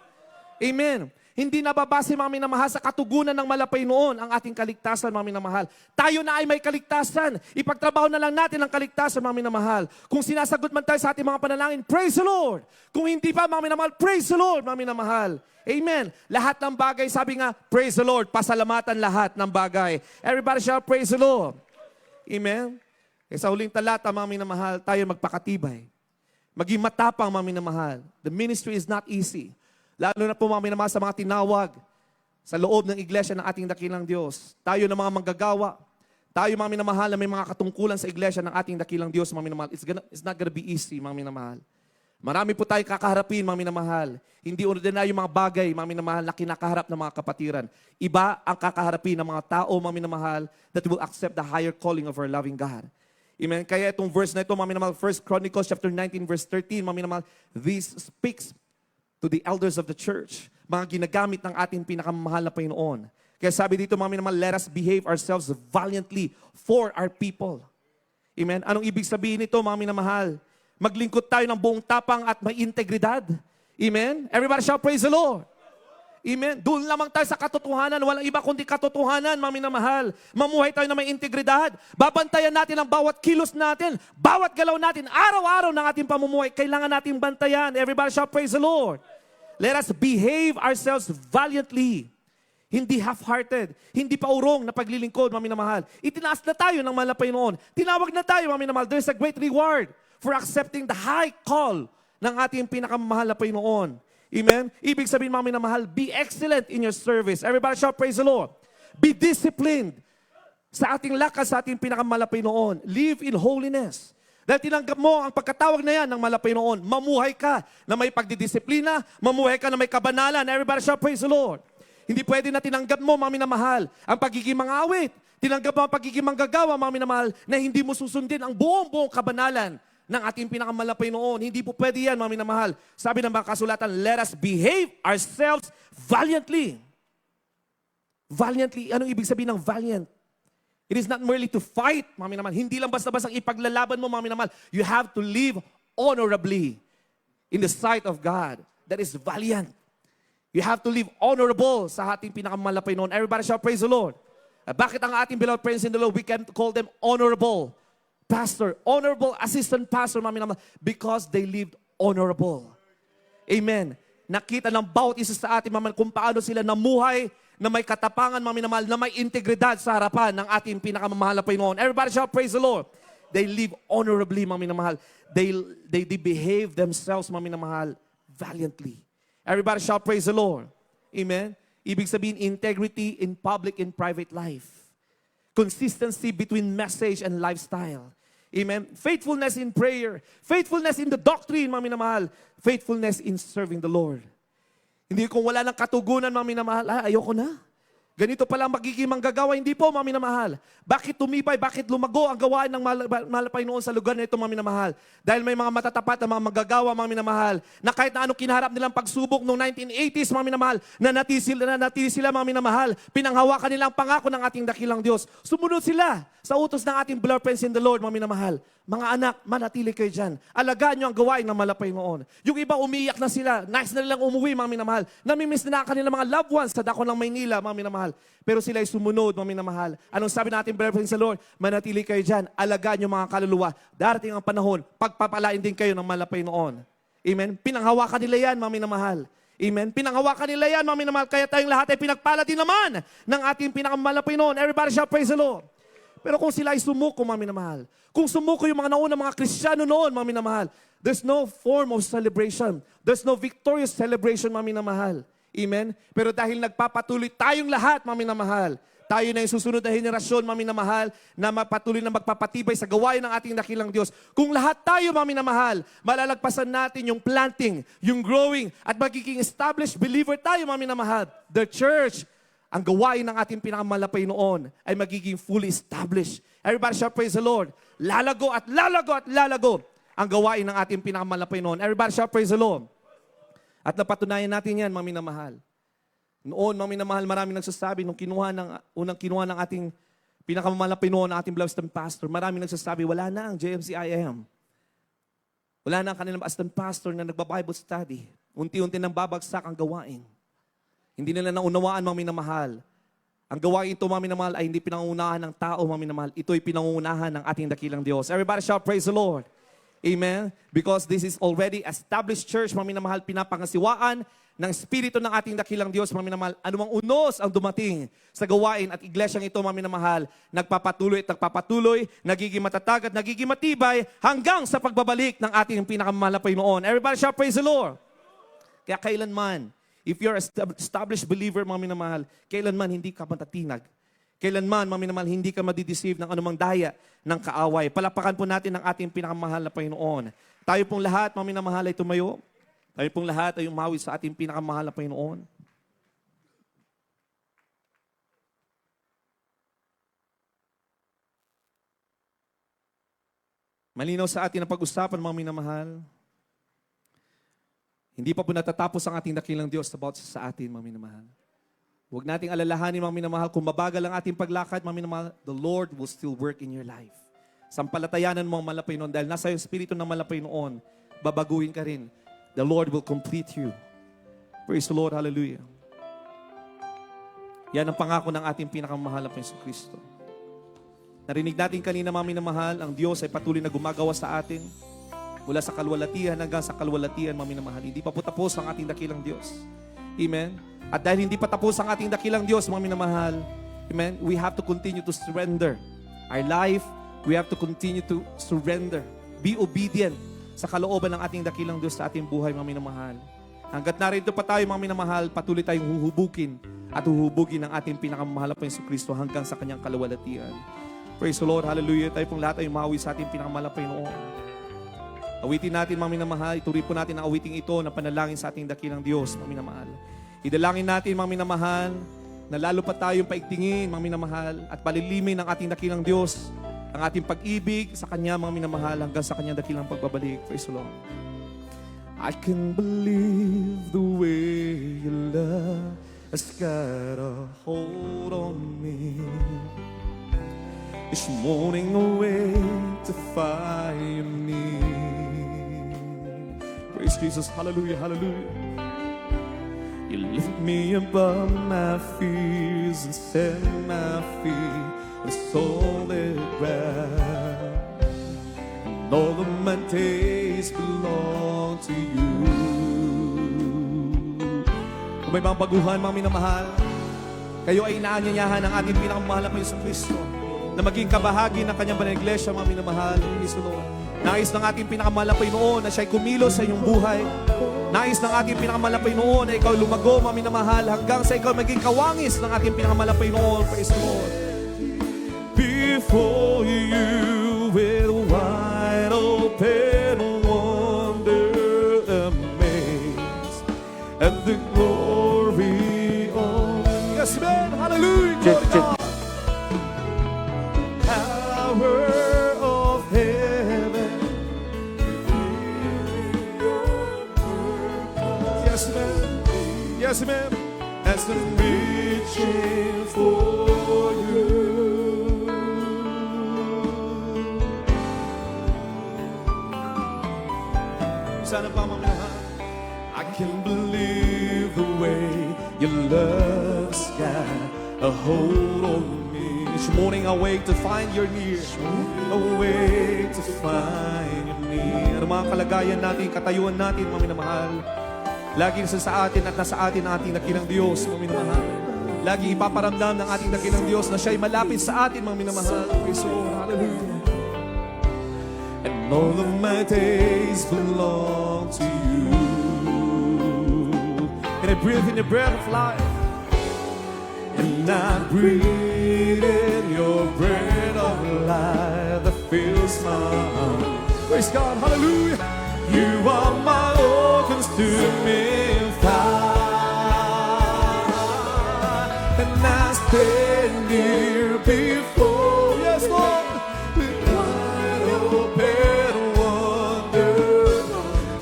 S1: Amen. Hindi nababase, mga minamahal, sa katugunan ng malapay noon ang ating kaligtasan, mga minamahal. Tayo na ay may kaligtasan. Ipagtrabaho na lang natin ang kaligtasan, mga minamahal. Kung sinasagot man tayo sa ating mga panalangin, praise the Lord. Kung hindi pa, mga minamahal, praise the Lord, mga minamahal. Amen. Lahat ng bagay, sabi nga, praise the Lord. Pasalamatan lahat ng bagay. Everybody shout, praise the Lord. Amen. E sa huling talata, mga minamahal, tayo magpakatibay. Maging matapang, mga minamahal. The ministry is not easy. Lalo na po, mga minamahal, sa mga tinawag sa loob ng iglesia ng ating dakilang Diyos. Tayo na mga manggagawa. Tayo, mga minamahal, na may mga katungkulan sa iglesia ng ating dakilang Diyos, mga minamahal, it's not gonna be easy, mga minamahal. Marami po tayong kakaharapin, mga minamahal. Hindi ordinaryo mga bagay, mga minamahal, na kinakaharap ng mga kapatiran. Iba ang kakaharapin ng mga tao, mga minamahal, that will accept the higher calling of our loving God. Amen. Kaya itong verse na ito, mga minamahal, 1 Chronicles chapter 19, verse 13, mga minamahal, this speaks to the elders of the church, mga ginagamit ng ating pinakamahal na Panginoon. Kaya sabi dito, mga minamahal, let us behave ourselves valiantly for our people. Amen. Anong ibig sabihin nito, mga minamahal? Maglingkod tayo ng buong tapang at may integridad. Amen. Everybody shout, praise the Lord. Amen. Doon lamang tayo sa katotohanan. Walang iba kundi katotohanan, mga minamahal. Mamuhay tayo na may integridad. Babantayan natin ang bawat kilos natin, bawat galaw natin, araw-araw ng ating pamumuhay. Kailangan nating bantayan. Everybody shout, praise the Lord. Let us behave ourselves valiantly. Hindi half-hearted, hindi pa urong na paglilingkod, mga minamahal. Itinaas na tayo ng mahal na Panginoon. Tinawag na tayo, mga minamahal. There's a great reward for accepting the high call ng ating pinakamahal na Panginoon. Amen? Ibig sabihin, mga minamahal, be excellent in your service. Everybody shout, praise the Lord. Be disciplined sa ating lakas, sa ating pinakamahal na Panginoon. Live in holiness. Dahil tinanggap mo ang pagkatawag na yan ng mahal na Panginoon. Mamuhay ka na may pagdidisiplina, mamuhay ka na may kabanalan. Everybody shout, praise the Lord. Hindi pwede na tinanggap mo, mga minamahal, ang pagiging mga awit. Tinanggap mo ang pagiging manggagawa, mga minamahal, na hindi mo susundin ang buong kabanalan ng ating pinakamahal na Panginoon. Hindi po pwede yan, mga minamahal. Sabi ng mga kasulatan, let us behave ourselves valiantly. Valiantly, anong ibig sabihin ng valiant? It is not merely to fight, mga minamahal. Hindi lang basta-basta ipaglalaban mo, mga minamahal. You have to live honorably in the sight of God. That is valiant. You have to live honorable sa ating pinakamahal na Panginoon. Everybody shout, praise the Lord. Bakit ang ating beloved friends in the Lord, we can call them honorable pastor, honorable assistant pastor, mga minamahal, because they lived honorable. Amen. Nakita ng bawat isa sa ating mga kung paano sila namuhay na may katapangan, mga minamahal, na may integridad sa harapan ng ating pinakamahal na Panginoon. Everybody shout, praise the Lord. They live honorably, mga minamahal. They behave themselves, mga minamahal, valiantly. Everybody shout, praise the Lord. Amen. Ibig sabihin, integrity in public and private life. Consistency between message and lifestyle. Amen. Faithfulness in prayer. Faithfulness in the doctrine, mga minamahal. Faithfulness in serving the Lord. Hindi kung wala ng katugunan, mga minamahal, ayoko na. Ganito pala magiging manggagawa. Hindi po, mga minamahal. Bakit tumibay, bakit lumago ang gawain ng mahal na Panginoon sa lugar na ito, mga minamahal? Dahil may mga matatapat na mga manggagawa, mga minamahal, na kahit na anong kinaharap nilang pagsubok noong 1980s, mga minamahal, nanatili sila, mga minamahal, pinanghawakan nilang pangako ng ating dakilang Diyos. Sumunod sila sa utos ng ating beloved friends in the Lord, mga minamahal. Mga anak, manatili kayo dyan. Alagaan nyo ang gawain ng mahal na Panginoon. Yung iba umiiyak na sila, nice na nilang umuwi, mga minamahal. Namimiss na kanilang mga loved ones sa dako ng Maynila, mga minamahal. Pero sila ay sumunod, mga minamahal. Anong sabi natin, beloved friends in the Lord? Manatili kayo dyan. Alagaan nyo mga kaluluwa. Darating ang panahon, pagpapalain din kayo ng mahal na Panginoon. Amen? Pinanghawakan nila yan, mga minamahal. Amen? Pinanghawakan nila yan, mga minamahal. Kaya tayong lahat ay pinagpala din naman ng ating pinakamahal na Panginoon. Everybody shout, praise the Lord. Pero kung sila ay sumuko, mga minamahal, kung sumuko yung mga naunang mga Kristiyano noon, mga minamahal, there's no form of celebration. There's no victorious celebration, mga minamahal. Amen? Pero dahil nagpapatuloy tayong lahat, mga minamahal, tayo na yung susunod na henerasyon, mga minamahal, na mapatuloy na magpapatibay sa gawain ng ating dakilang Diyos. Kung lahat tayo, mga minamahal, malalagpasan natin yung planting, yung growing, at magiging established believer tayo, mga minamahal. The church, ang gawain ng ating pinakamahal na Panginoon ay magiging fully established. Everybody shout, praise the Lord. Lalago at lalago at lalago ang gawain ng ating pinakamahal na Panginoon. Everybody shout, praise the Lord. At napatunayan natin yan, mga minamahal. Noon, mga minamahal, maraming nagsasabi, nung unang kinuha ng ating pinakamahal na Panginoon, ng ating beloved pastor, maraming nagsasabi, wala na ang JMCIM. Wala na ang kanilang assistant pastor na nagba-Bible study. Unti-unti nang babagsak ang gawain. Hindi nila naunawaan, mga minamahal. Ang gawain ito, mga minamahal, ay hindi pinangunahan ng tao, mga minamahal. Ito'y pinangunahan ng ating dakilang Diyos. Everybody shout, praise the Lord. Amen? Because this is already established church, mga minamahal, pinapangasiwaan ng Espiritu ng ating dakilang Diyos, mga minamahal. Anumang unos ang dumating sa gawain at iglesyang ito, mga minamahal, nagpapatuloy at nagpapatuloy, nagiging matatag at nagiging matibay hanggang sa pagbabalik ng ating pinakamahal na Panginoon. Everybody shout, praise the Lord. Kaya kailanman, if you're an established believer, mga minamahal, kailanman hindi ka matatinag. Kailanman, mga minamahal, hindi ka madideceive ng anumang daya ng kaaway. Palapakan po natin ang ating pinakamahal na Panginoon. Tayo pong lahat, mga minamahal, ay tumayo. Tayo pong lahat ay umawi sa ating pinakamahal na Panginoon. Malinaw sa atin ang pag-usapan, mga minamahal. Hindi pa po natatapos ang ating dakilang Diyos about sa atin, mga minamahal. Huwag nating alalahanin, mga minamahal, kung mabagal ang ating paglakad, mga minamahal, the Lord will still work in your life. Sampalatayanan mo ang malapay noon dahil nasa yung Espiritu ng malapay noon, babaguhin ka rin. The Lord will complete you. Praise the Lord, hallelujah. Yan ang pangako ng ating pinakamahal na Panginoon Kristo. Narinig natin kanina, mga minamahal, ang Diyos ay patuloy na gumagawa sa atin mula sa kalwalatian hanggang sa kalwalatian, mga minamahal. Hindi pa po tapos ang ating dakilang Diyos. Amen? At dahil hindi pa tapos ang ating dakilang Diyos, mga minamahal, amen, we have to continue to surrender. Our life, we have to continue to surrender. Be obedient sa kalooban ng ating dakilang Diyos sa ating buhay, mga minamahal. Hanggat narito pa tayo, mga minamahal, patuloy tayong huhubugin at huhubugin ng ating pinakamahal na Panginoon Kristo hanggang sa kanyang kalwalatian. Praise the Lord, hallelujah. Tayo pong lahat ay umawi sa ating pinakamahal na Panginoon. Awitin natin, mga minamahal, ituri po natin ang awiting ito na panalangin sa ating dakilang Diyos, mga minamahal. Idalangin natin, mga minamahal, na lalo pa tayong paigtingin, mga minamahal, at palilimin ng ating dakilang Diyos, ang ating pag-ibig sa Kanya, mga minamahal, hanggang sa Kanyang dakilang pagbabalik. Praise the Lord. I can believe the way your love has got a hold on me. It's morning away to find me. Praise Jesus, hallelujah, hallelujah. You lift me above my fears and set my feet on solid ground. And all of my days belong to you. Kung may mga baguhan, mga minamahal, kayo ay inaanyayahan ng ating pinakamahal na Panginoon Kristo na maging kabahagi ng kanyang banal na iglesia, mga minamahal, Kristo Lord. Nais ng ating pinakamahal na Panginoon na siya'y kumilos sa iyong buhay. Nais ng ating pinakamahal na Panginoon na ikaw lumago, mga minamahal, hanggang sa ikaw maging kawangis ng ating pinakamahal na Panginoon. Praise the Lord. Before you with wide open wonder amazed at the glory of... Yes, man! Hallelujah! Glory to God! Power of heaven. Yes, ma'am. Yes, ma'am. As I'm reaching for you. Sana pa, mamahal. I can believe the way your love's got a hold on me. Each morning I wake to find you're near. Awake to find you're near. Ang mga kalagayan natin, katayuan natin, mga minamahal. Lagi nasa sa atin at nasa atin ang ating dakilang Diyos, mga minamahal. Lagi ipaparamdam ng ating dakilang Diyos na siya'y malapit sa atin, mga minamahal. Praise the Lord. Hallelujah. And all of my days belong to you. And I breathe in the breath of life. And I breathe in your breath of life that fills my heart. Praise God. Hallelujah. You are my all-consuming fire, and I stand here before, yes, Lord, with wide open wonder.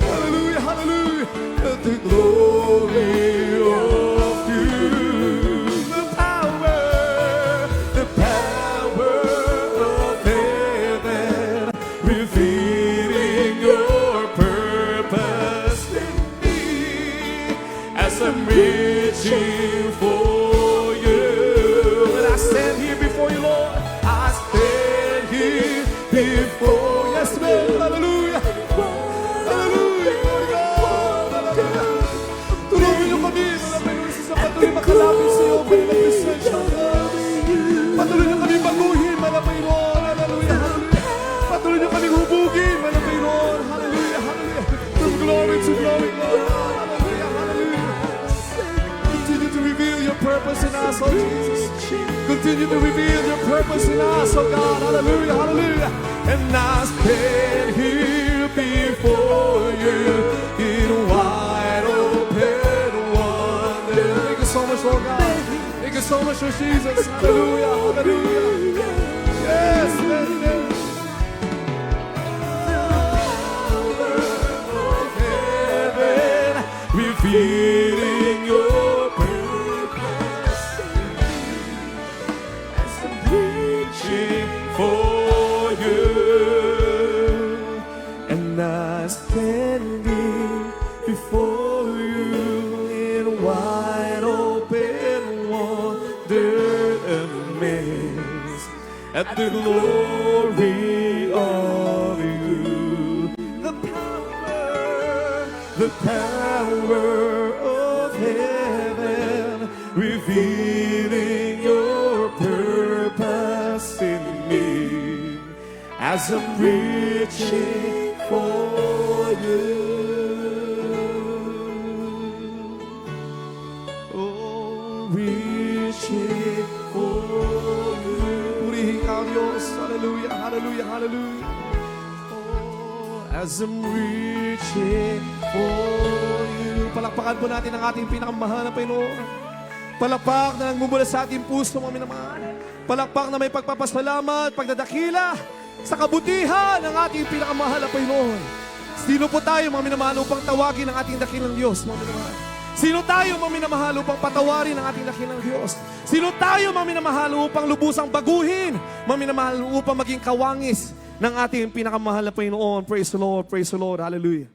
S1: Hallelujah, hallelujah, at the glory of you, the power of heaven, revealing your purpose in me as I'm reaching for you. And I stand here before you, Lord. I stand here before, yes, man. Hallelujah. Hallelujah. Glory to God. Hallelujah. Tulungan niyo kami, mga Panginoon, sa patuloy makalapit sa iyo, Panginoon, presensya. Patuloy niyo kami baguhin, mga Panginoon. Hallelujah. Hallelujah. Patuloy niyo kami hubugin, mga Panginoon. Hallelujah. Hallelujah. From glory to glory, Lord. Hallelujah. Hallelujah. Continue to reveal your purpose in us, Lord Jesus. Continue to reveal your purpose in us, oh God. Hallelujah, hallelujah. And I stand here before you in wide open wonder. Thank you so much, Lord God. Thank you so much, Lord Jesus. Hallelujah, hallelujah. Yes, yes, yes. Revealing your purpose as I'm reaching for you, and I standing before you in wide open wonder, amazed at the glory of you, the power of heaven, revealing your purpose in me as I'm reaching for you. Oh, reaching for you. Purihin ka, Diyos. Hallelujah, hallelujah, hallelujah. As I'm reaching for you. Palakpakan po natin ang ating pinakamahal na Panginoon. Palakpak na nagmumula sa ating puso, mga minamahal. Palakpak na may pagpapasalamat, pagdadakila sa kabutihan ng ating pinakamahal na Panginoon. Sino po tayo, mga minamahal, upang tawagin ang ating dakilang Diyos, mga minamahal? Sino tayo, mga minamahal, upang patawarin ang ating dakilang Diyos? Sino tayo, mga minamahal, upang lubusang baguhin, mga minamahal, upang maging kawangis ng ating pinakamahal na Panginoon? Praise the Lord, hallelujah.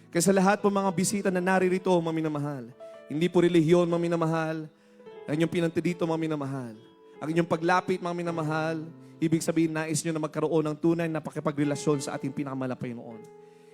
S1: Kaya sa lahat po mga bisita na naririto, mga minamahal, hindi po relihiyon, mga minamahal, ang inyong pinanti dito, mga minamahal. Ang inyong paglapit, mga minamahal, ibig sabihin, nais nyo na magkaroon ng tunay na pakipagrelasyon sa ating pinakamahal na Panginoon.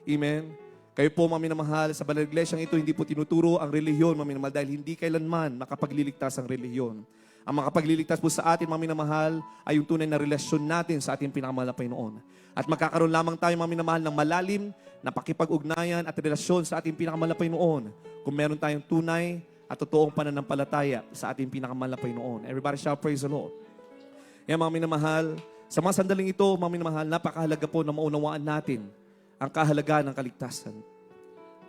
S1: Amen? Kayo po, mga minamahal, sa banal iglesyang ito, hindi po tinuturo ang relihiyon, mga minamahal, dahil hindi kailanman makapagliligtas ang relihiyon. Ang makapagliligtas po sa atin, mga minamahal, ay yung tunay na relasyon natin sa ating pinakamahal na Panginoon. At magkakaroon lamang tayo, mga minamahal, ng malalim na pakipag-ugnayan at relasyon sa ating pinakamahal na Panginoon kung meron tayong tunay at totoong pananampalataya sa ating pinakamahal na Panginoon. Everybody shout, praise the Lord. Yan, mga minamahal, sa mga sandaling ito, mga minamahal, napakahalaga po na maunawaan natin ang kahalagaan ng kaligtasan.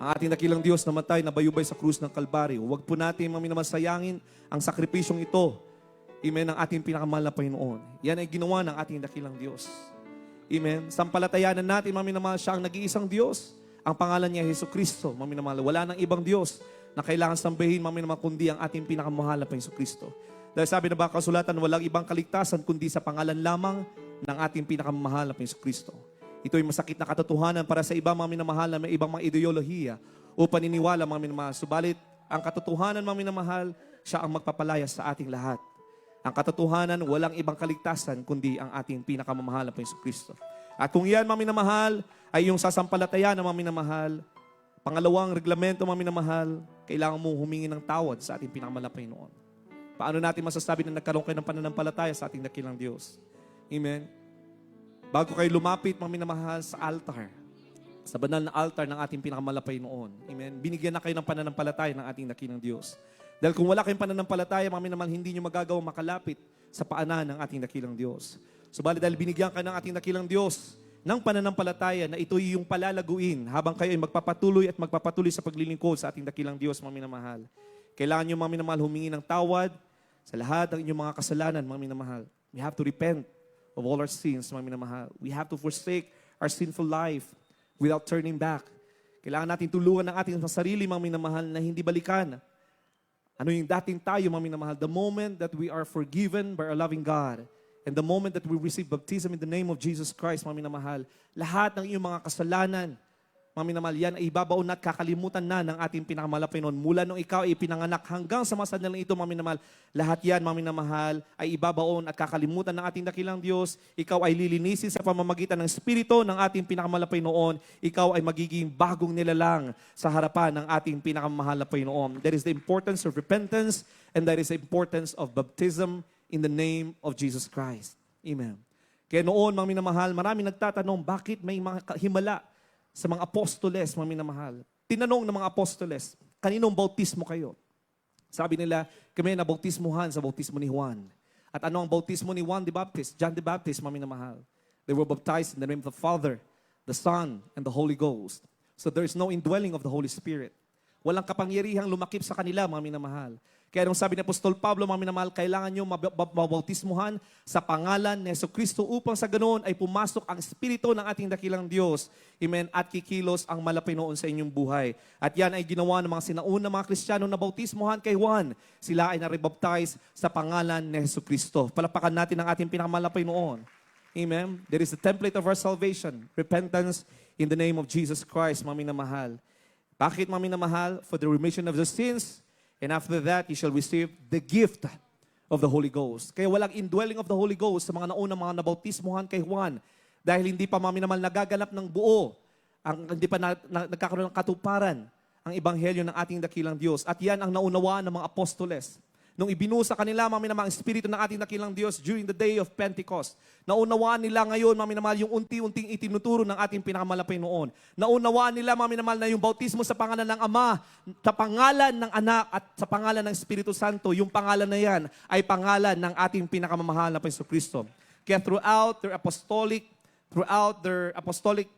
S1: Ang ating dakilang Diyos namatay na bayubay sa krus ng Kalbaryo. Huwag po natin, mga minamahal, sayangin ang sakripisyong ito. Amen, ng ating pinakamahal na Panginoon. Yan ay ginawa ng ating dakilang Diyos. Amen. Sampalatayanan natin, mga minamahal, siya ang nag-iisang Diyos. Ang pangalan niya, Jesucristo, mga minamahal. Wala nang ibang Diyos na kailangan sambahin, mga minamahal, kundi ang ating pinakamahal na Jesucristo. Dahil sabi na ba kasulatan, walang ibang kaligtasan kundi sa pangalan lamang ng ating pinakamahal na Jesucristo. Ito ay masakit na katotohanan para sa ibang mga minamahal na may ibang mga ideolohiya o paniniwala, mga minamahal. Subalit, ang katotohanan, mga minamahal, siya ang magpapalaya sa ating lahat. Ang katotohanan, walang ibang kaligtasan kundi ang ating pinakamamahal na Jesucristo. At kung yan, mga minamahal, ay yung sasampalataya ng mga minamahal, pangalawang reglamento, mga minamahal, kailangan mo humingi ng tawad sa ating pinakamahal na Panginoon. Paano natin masasabi na nagkaroon kayo ng pananampalataya sa ating dakilang Diyos? Amen? Bago kayo lumapit, mga minamahal, sa altar, sa banal na altar ng ating pinakamahal na Panginoon. Amen? Binigyan na kayo ng pananampalataya ng ating dakilang Diyos. Dahil kung wala kayong pananampalataya, mga minamahal, hindi nyo magagawang makalapit sa paanan ng ating dakilang Diyos. Subalit dahil binigyan ka ng ating dakilang Diyos ng pananampalataya na ito yung palalaguin habang kayo ay magpapatuloy sa paglilingkod sa ating dakilang Diyos, mga minamahal. Kailangan nyo, mga minamahal, humingi ng tawad sa lahat ng inyong mga kasalanan, mga minamahal. We have to repent of all our sins, mga minamahal. We have to forsake our sinful life without turning back. Kailangan natin tulungan ng ating sarili, mga minamahal, na hindi balikan ano yung dating tayo, mga minamahal. The moment that we are forgiven by our loving God and the moment that we receive baptism in the name of Jesus Christ, mga minamahal, lahat ng iyong mga kasalanan, mga minamahal, yan ay ibabaon na at kakalimutan na ng ating pinakamahal na Panginoon. Mula nung ikaw ay pinanganak hanggang sa mga sandaling ito, mga minamahal, lahat yan, mga minamahal, ay ibabaon at kakalimutan ng ating dakilang Diyos. Ikaw ay lilinisin sa pamamagitan ng Espiritu ng ating pinakamahal na Panginoon. Ikaw ay magiging bagong nilalang sa harapan ng ating pinakamahal na Panginoon. That is the importance of repentance and that is the importance of baptism in the name of Jesus Christ. Amen. Kaya noon, mga minamahal, maraming nagtatanong, bakit may mga himala sa mga apostoles, mga minamahal? Tinanong ng mga apostoles, kaninong bautismo kayo? Sabi nila, kami nabautismuhan sa bautismo ni Juan. At ano ang bautismo ni John the Baptist, mga minamahal? They were baptized in the name of the Father, the Son, and the Holy Ghost. So there is no indwelling of the Holy Spirit. Walang kapangyarihang lumakip sa kanila, mga minamahal. Kaya nung sabi ni Apostol Pablo, mga minamahal, kailangan nyo mabautismuhan sa pangalan ni Jesucristo upang sa ganoon ay pumasok ang Espiritu ng ating dakilang Diyos. Amen. At kikilos ang malapay noon sa inyong buhay. At yan ay ginawa ng mga sinauna mga Kristiyano na bautismuhan kay Juan. Sila ay narebaptize sa pangalan ni Jesucristo. Palapakan natin ang ating pinakamalapay noon. Amen. There is the template of our salvation. Repentance in the name of Jesus Christ, mga minamahal. Bakit, mga minamahal? For the remission of the sins. And after that, you shall receive the gift of the Holy Ghost. Kaya walang indwelling of the Holy Ghost sa mga naunang mga nabautismuhan kay Juan. Dahil hindi pa, mga minamahal, nagaganap ng buo. Hindi pa nagkakaroon ng katuparan ang ebanghelyo ng ating dakilang Diyos. At yan ang naunawaan ng mga apostoles. Nung ibinusa kanila, mga minamahal, ang Espiritu ng ating dakilang Diyos during the day of Pentecost. Naunawaan nila ngayon, mga minamahal, yung unti-unting itinuturo ng ating pinakamalapay noon. Naunawaan nila, mga minamahal, na yung bautismo sa pangalan ng Ama, sa pangalan ng Anak, at sa pangalan ng Espiritu Santo, yung pangalan na yan ay pangalan ng ating pinakamamahal na Jesucristo. Kaya throughout their apostolic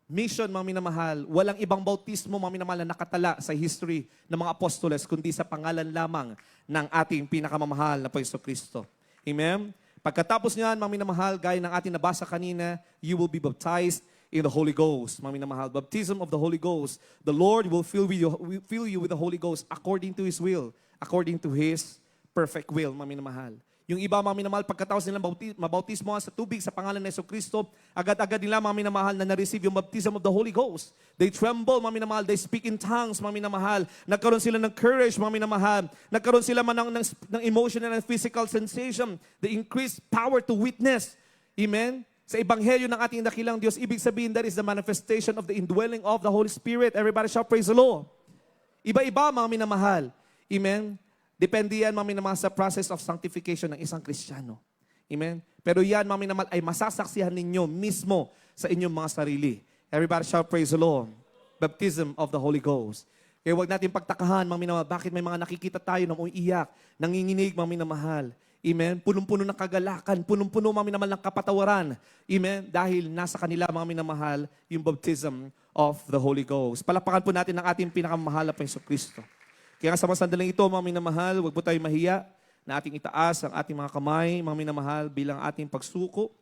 S1: mission, mga minamahal, walang ibang bautismo, mga minamahal, na nakatala sa history ng mga apostoles, kundi sa pangalan lamang ng ating pinakamamahal na Jesucristo. Amen? Pagkatapos niyan, mga minamahal, gaya ng ating nabasa kanina, you will be baptized in the Holy Ghost. Mga minamahal, baptism of the Holy Ghost. The Lord will fill you with the Holy Ghost according to His will, according to His perfect will, mga minamahal. Yung iba, mga minamahal, pagkatapos nilang mabautismo sa tubig sa pangalan ng Jesucristo, agad-agad nila, mga minamahal, na na-receive yung baptism of the Holy Ghost. They tremble, mga minamahal. They speak in tongues, mga minamahal. Nagkaroon sila ng courage, mga minamahal. Nagkaroon sila ng emotional and physical sensation. They increased power to witness. Amen? Sa ebanghelyo ng ating dakilang Diyos, ibig sabihin, that is the manifestation of the indwelling of the Holy Spirit. Everybody shout, praise the Lord. Iba-iba, mga minamahal. Amen? Depende yan, mga minamahal, sa process of sanctification ng isang Kristiyano. Amen? Pero yan, mga minamahal, ay masasaksihan ninyo mismo sa inyong mga sarili. Everybody shout, praise the Lord. Baptism of the Holy Ghost. Kaya huwag natin pagtakahan, mga minamahal, bakit may mga nakikita tayo na umiiyak, nanginginig, mga minamahal. Amen? Punong-puno ng kagalakan, punong-puno, mga minamahal, ng kapatawaran. Amen? Dahil nasa kanila, mga minamahal, yung baptism of the Holy Ghost. Palapakan po natin ang ating pinakamamahal na Jesucristo. Kaya sa mga sandaling ito, mga minamahal, huwag po tayo mahiya na ating itaas ang ating mga kamay, mga minamahal, bilang ating pagsuko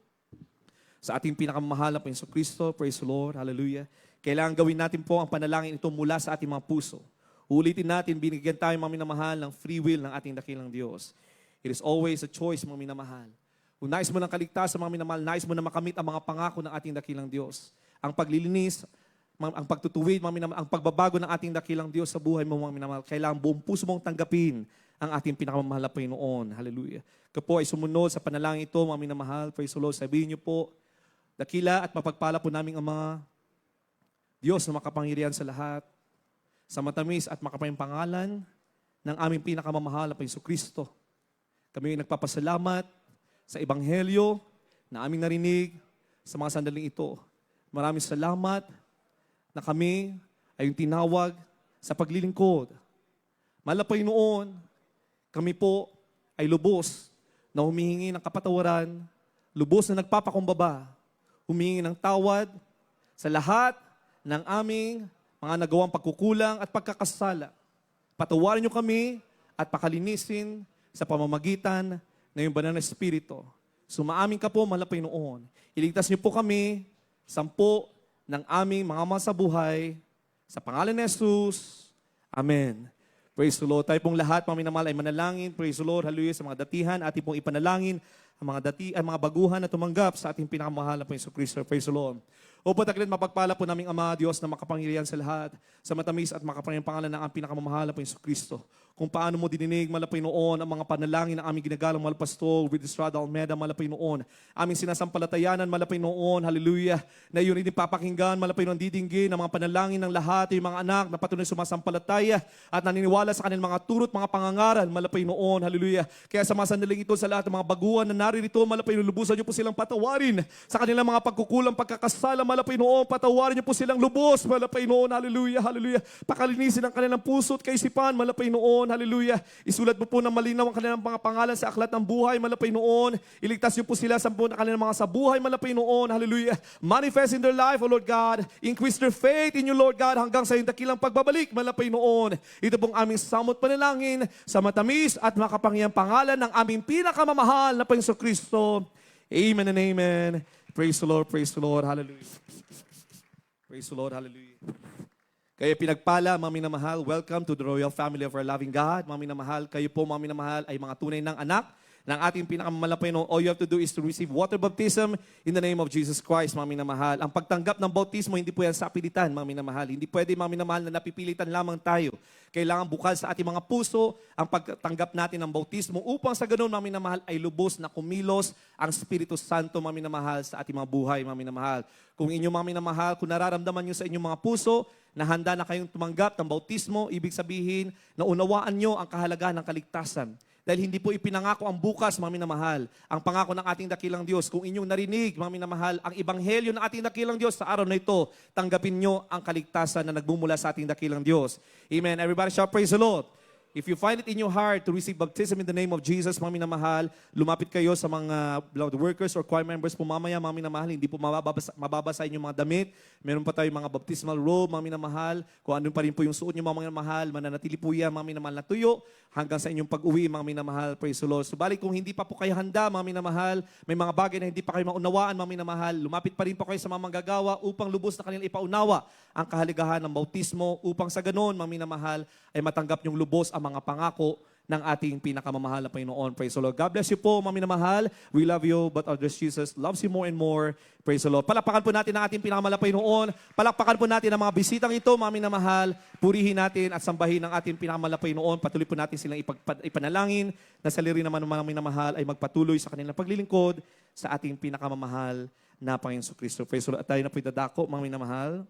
S1: sa ating pinakamamahal na Jesucristo. Praise the Lord. Hallelujah. Kailangan gawin natin po ang panalangin ito mula sa ating mga puso. Ulitin natin, binigyan tayo, mga minamahal, ng free will ng ating dakilang Diyos. It is always a choice, mga minamahal. Kung nais mo ng kaligtasan, mga minamahal, nais mo na makamit ang mga pangako ng ating dakilang Diyos. Ang paglilinis, ang pagtutuwid, ang pagbabago ng ating dakilang Diyos sa buhay mo, mga minamahal, kailangan buong puso mong tanggapin ang ating pinakamamahal na Panginoon. Hallelujah. Kaya po ay sumunod sa panalangin ito, mga minamahal. Praise the Lord. Sabihin niyo po, dakila at mapagpala po naming Ama, Diyos na makapangyarihan sa lahat, sa matamis at makapayang pangalan ng aming pinakamamahal na Jesucristo. Kami ay nagpapasalamat sa ebanghelyo na aming narinig sa mga sandaling ito. Maraming salamat na kami ay yung tinawag sa paglilingkod. Malapay noon, kami po ay lubos na humihingi ng kapatawaran, lubos na nagpapakumbaba, humihingi ng tawad sa lahat ng aming mga nagawang pagkukulang at pagkakasala. Patawarin niyo kami at pakalinisin sa pamamagitan ng iyong banal na Espiritu. Sumaamin ka po, malapay noon. Iligtas niyo po kami, 10 ng aming mga mahal sa buhay, sa pangalan ni Jesus. Amen. Praise the Lord. Tayo pong lahat, mga minamahal, ay manalangin. Praise the Lord. Hallelujah. Sa mga datihan, ating pong ipanalangin ang mga baguhan na tumanggap sa ating pinakamahal na Jesucristo. Praise the Lord. O patakilit, mapagpala po naming Ama, Diyos na makapangyarihan sa lahat, sa matamis at makapangyarihan pangalan ng ang pinakamamahal na Jesucristo. Kung paano mo dininig, malapay noon, ang mga panalangin ng aming ginagalang mahal pastor, with Estrada Almeida, malapay noon. Aming sinasampalatayanan, malapay noon, hallelujah, na yun rin papakinggan, malapay noon didinggin ang mga panalangin ng lahat, yung mga anak na patuloy sumasampalataya at naniniwala sa kanilang mga turot, mga pangangaral, malapay noon, hallelujah. Kaya sa mga sandaling ito, sa lahat ng mga baguhan na naririto, malapay noon, lubusan niyo po silang patawarin sa kanilang mga pagkukulang, pagkakasala, mahal na Panginoon, patawarin niyo po silang lubos, mahal na Panginoon, hallelujah, hallelujah. Pakalinisin ang kanilang puso at kaisipan, mahal na Panginoon, hallelujah. Isulat mo po ng malinaw ang kanilang mga pangalan sa aklat ng buhay, mahal na Panginoon. Iligtas niyo po sila sa kanilang mga sa buhay, mahal na Panginoon, hallelujah. Manifest in their life, O Lord God. Increase their faith in you, Lord God, hanggang sa iyong dakilang pagbabalik, mahal na Panginoon. Ito pong aming samot panalangin sa matamis at makapangyang pangalan ng aming pinakamamahal na Panginoon Kristo. Amen and amen. Praise the Lord, hallelujah. Praise the Lord, hallelujah. Kaya pinagpala, mga minamahal, welcome to the royal family of our loving God. Mga minamahal, kayo po mga minamahal ay mga tunay ng anak ng ating pinakamalapay no. All you have to do is to receive water baptism in the name of Jesus Christ, mga minamahal. Ang pagtanggap ng bautismo, hindi po yan sa pilitan, mga minamahal. Hindi pwede, mga minamahal, na napipilitan lamang tayo. Kailangan bukal sa ating mga puso ang pagtanggap natin ng bautismo upang sa ganun, mga minamahal, ay lubos na kumilos ang Espiritu Santo, mga minamahal, sa ating mga buhay, mga minamahal. Kung inyong mga minamahal, kung nararamdaman nyo sa inyong mga puso na handa na kayong tumanggap ng bautismo, ibig sabihin na unawaan nyo ang kahalagahan ng kaligtasan. Dahil hindi po ipinangako ang bukas, mga minamahal, ang pangako ng ating dakilang Diyos. Kung inyong narinig, mga minamahal, ang ebanghelyo ng ating dakilang Diyos sa araw na ito, tanggapin nyo ang kaligtasan na nagbumula sa ating dakilang Diyos. Amen. Everybody shout, praise the Lord. If you find it in your heart to receive baptism in the name of Jesus, mga minamahal, lumapit kayo sa mga blood workers or choir members po mamaya, mga minamahal. Hindi po mababasa inyong mga damit. Meron pa tayong mga baptismal robe, mga minamahal. Kung ano pa rin po yung suot nyo, mga minamahal, mananatili po yan, mga minamahal, na tuyo hanggang sa inyong pag-uwi, mga minamahal. Praise the Lord. Subalit kung hindi pa po kayo handa, mga minamahal, may mga bagay na hindi pa kayo maunawaan, mga minamahal, lumapit pa rin po kayo sa mga manggagawa upang lubos na kanilang ipaunawa ang kahalagahan ng bautismo upang sa ganon, mga minamahal, ay matanggap yung lubos ang mga pangako ng ating pinakamamahal na Panginoon. Praise the Lord. God bless you po, mga minamahal. We love you, but our Jesus loves you more and more. Praise the Lord. Palakpakan po natin ang ating pinakamamahal na Panginoon. Palakpakan po natin ang mga bisitang ito, mga minamahal. Purihin natin at sambahin ang ating pinakamamahal na Panginoon. Patuloy po natin silang ipanalangin na sa lirin naman ng mga minamahal ay magpatuloy sa kanilang paglilingkod sa ating pinakamamahal na Panginoon Kristo. Praise the Lord. At tayo na po dadako, mga minamahal.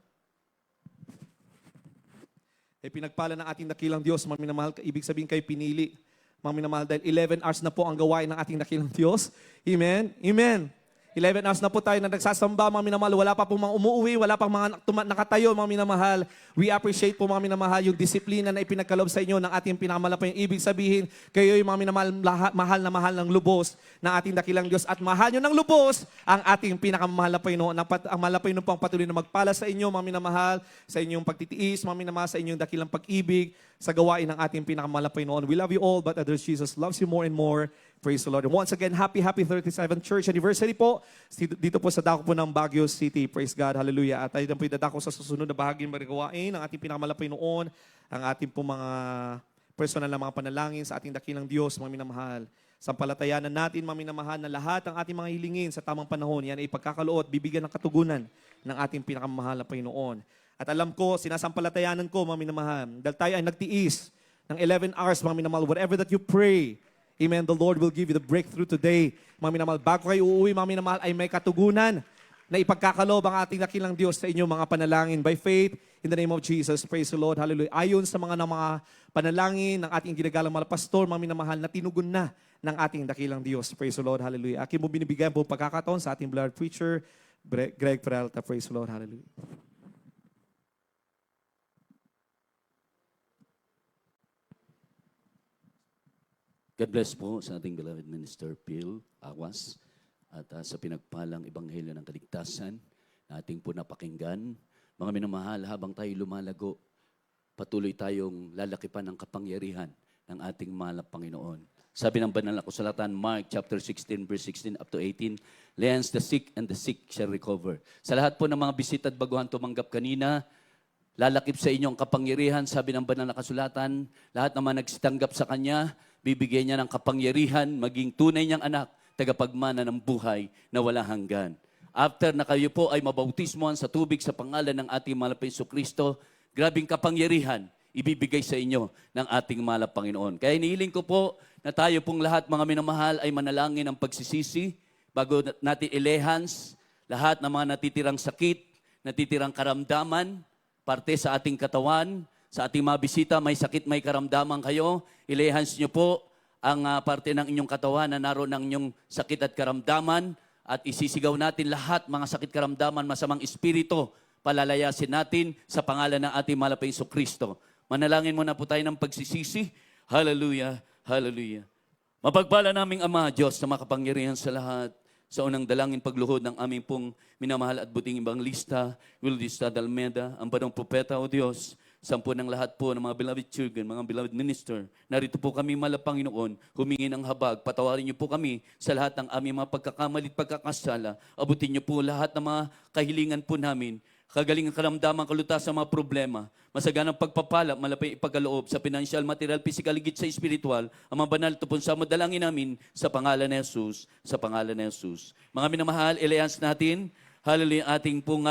S1: Pinagpala ng ating dakilang Diyos, mga minamahal, ibig sabihin kayo pinili, mga minamahal, dahil 11 hours na po ang gawain ng ating dakilang Diyos. Amen? Amen. 11 hours na po tayo na nagsasamba, mga minamahal. Wala pa po mga umuwi, wala pa mga nakatayo, mga minamahal. We appreciate po, mga minamahal, yung disiplina na ipinagkaloob sa inyo ng ating pinakamalapay. Ibig sabihin, kayo yung mga minamahal, mahal na mahal ng lubos ng ating dakilang Diyos. At mahal nyo ng lubos ang ating pinakamahal na Panginoon. Ang malapay nung pang patuloy na magpala sa inyo, mga minamahal, sa inyong pagtitiis, mga minamahal, sa inyong dakilang pag-ibig, sa gawain ng ating pinakamahal na Panginoon. We love you all, but others, Jesus loves you more and more. Praise the Lord. And once again, happy 37th Church Anniversary po. Dito po sa dako po ng Baguio City. Praise God. Hallelujah. At tayo po idadako sa susunod na bahagi ng marigawain ng ating pinakamalapay noon, ang ating po mga personal na mga panalangin sa ating dakilang Diyos, mga minamahal. Sampalatayanan natin, mga minamahal, na lahat ng ating mga hilingin sa tamang panahon, yan ay pagkakaloot, bibigyan ng katugunan ng ating pinakamahal na Panginoon. At alam ko, sinasampalatayanan ko, mga minamahal, dahil tayo ay nagtiis ng 11 hours, mga minamahal, whatever that you pray, amen, the Lord will give you the breakthrough today. Mga minamahal, bago kayo uuwi, mga minamahal, ay may katugunan na ipagkakaloob ang ating dakilang Diyos sa inyong mga panalangin by faith in the name of Jesus. Praise the Lord. Hallelujah. Ayon sa mga panalangin ng ating ginagalang mga pastor, mga minamahal, na tinugon na ng ating dakilang Diyos. Praise the Lord. Hallelujah. Akin mo binibigyan po pagkakataon sa ating beloved preacher, Greg Peralta. Praise the Lord. Hallelujah.
S5: God bless po sa ating beloved Minister Phil Awas at sa pinagpalang Ebanghelyo ng Kaligtasan na ating po napakinggan. Mga minamahal, habang tayo lumalago, patuloy tayong lalakipan ng kapangyarihan ng ating mahal na Panginoon. Sabi ng banal na kasulatan, Mark chapter 16, verse 16 up to 18, "Lends the sick and the sick shall recover." Sa lahat po ng mga bisita at baguhan tumanggap kanina, lalakip sa inyong kapangyarihan, sabi ng banal na kasulatan, lahat naman nagsitanggap sa Kanya, bibigyan niya ng kapangyarihan, maging tunay niyang anak, tagapagmana ng buhay na wala hanggan. After na kayo po ay mabautismohan sa tubig sa pangalan ng ating mahal na Jesucristo, grabing kapangyarihan ibibigay sa inyo ng ating mahal na Panginoon. Kaya inihiling ko po na tayo pong lahat, mga minamahal, ay manalangin ng pagsisisi bago natin ilehans lahat ng mga natitirang sakit, natitirang karamdaman, parte sa ating katawan, sa ating mga bisita, may sakit, may karamdaman kayo, ilehans nyo po ang parte ng inyong katawan na naroon ng inyong sakit at karamdaman at isisigaw natin lahat mga sakit karamdaman, masamang espiritu, palalayasin natin sa pangalan ng ating mahal na Jesucristo. Manalangin muna po tayo ng pagsisisi. Hallelujah, hallelujah. Mapagpala naming Ama, Diyos na makapangyarihan sa lahat, sa unang dalangin pagluhod ng aming pong minamahal at buting ebanglista, Wildista Dalmeda, ang banong propeta o Diyos, sampu ng lahat po ng mga beloved children, mga beloved minister, narito po kami, mahal na Panginoon, humingi ng habag, patawarin niyo po kami sa lahat ng aming mga pagkakamali at pagkakasala, abutin niyo po lahat ng mga kahilingan po namin, kagalingan, karamdaman, kalutasan, mga problema, masaganang pagpapala, malapay ipagkaloob sa financial, material, physical, higit sa spiritual, ang mga banal tupon sa madalangin namin sa pangalan ni Jesus, sa pangalan ni Jesus. Mga minamahal, ilayans natin, hallelujah, ating pong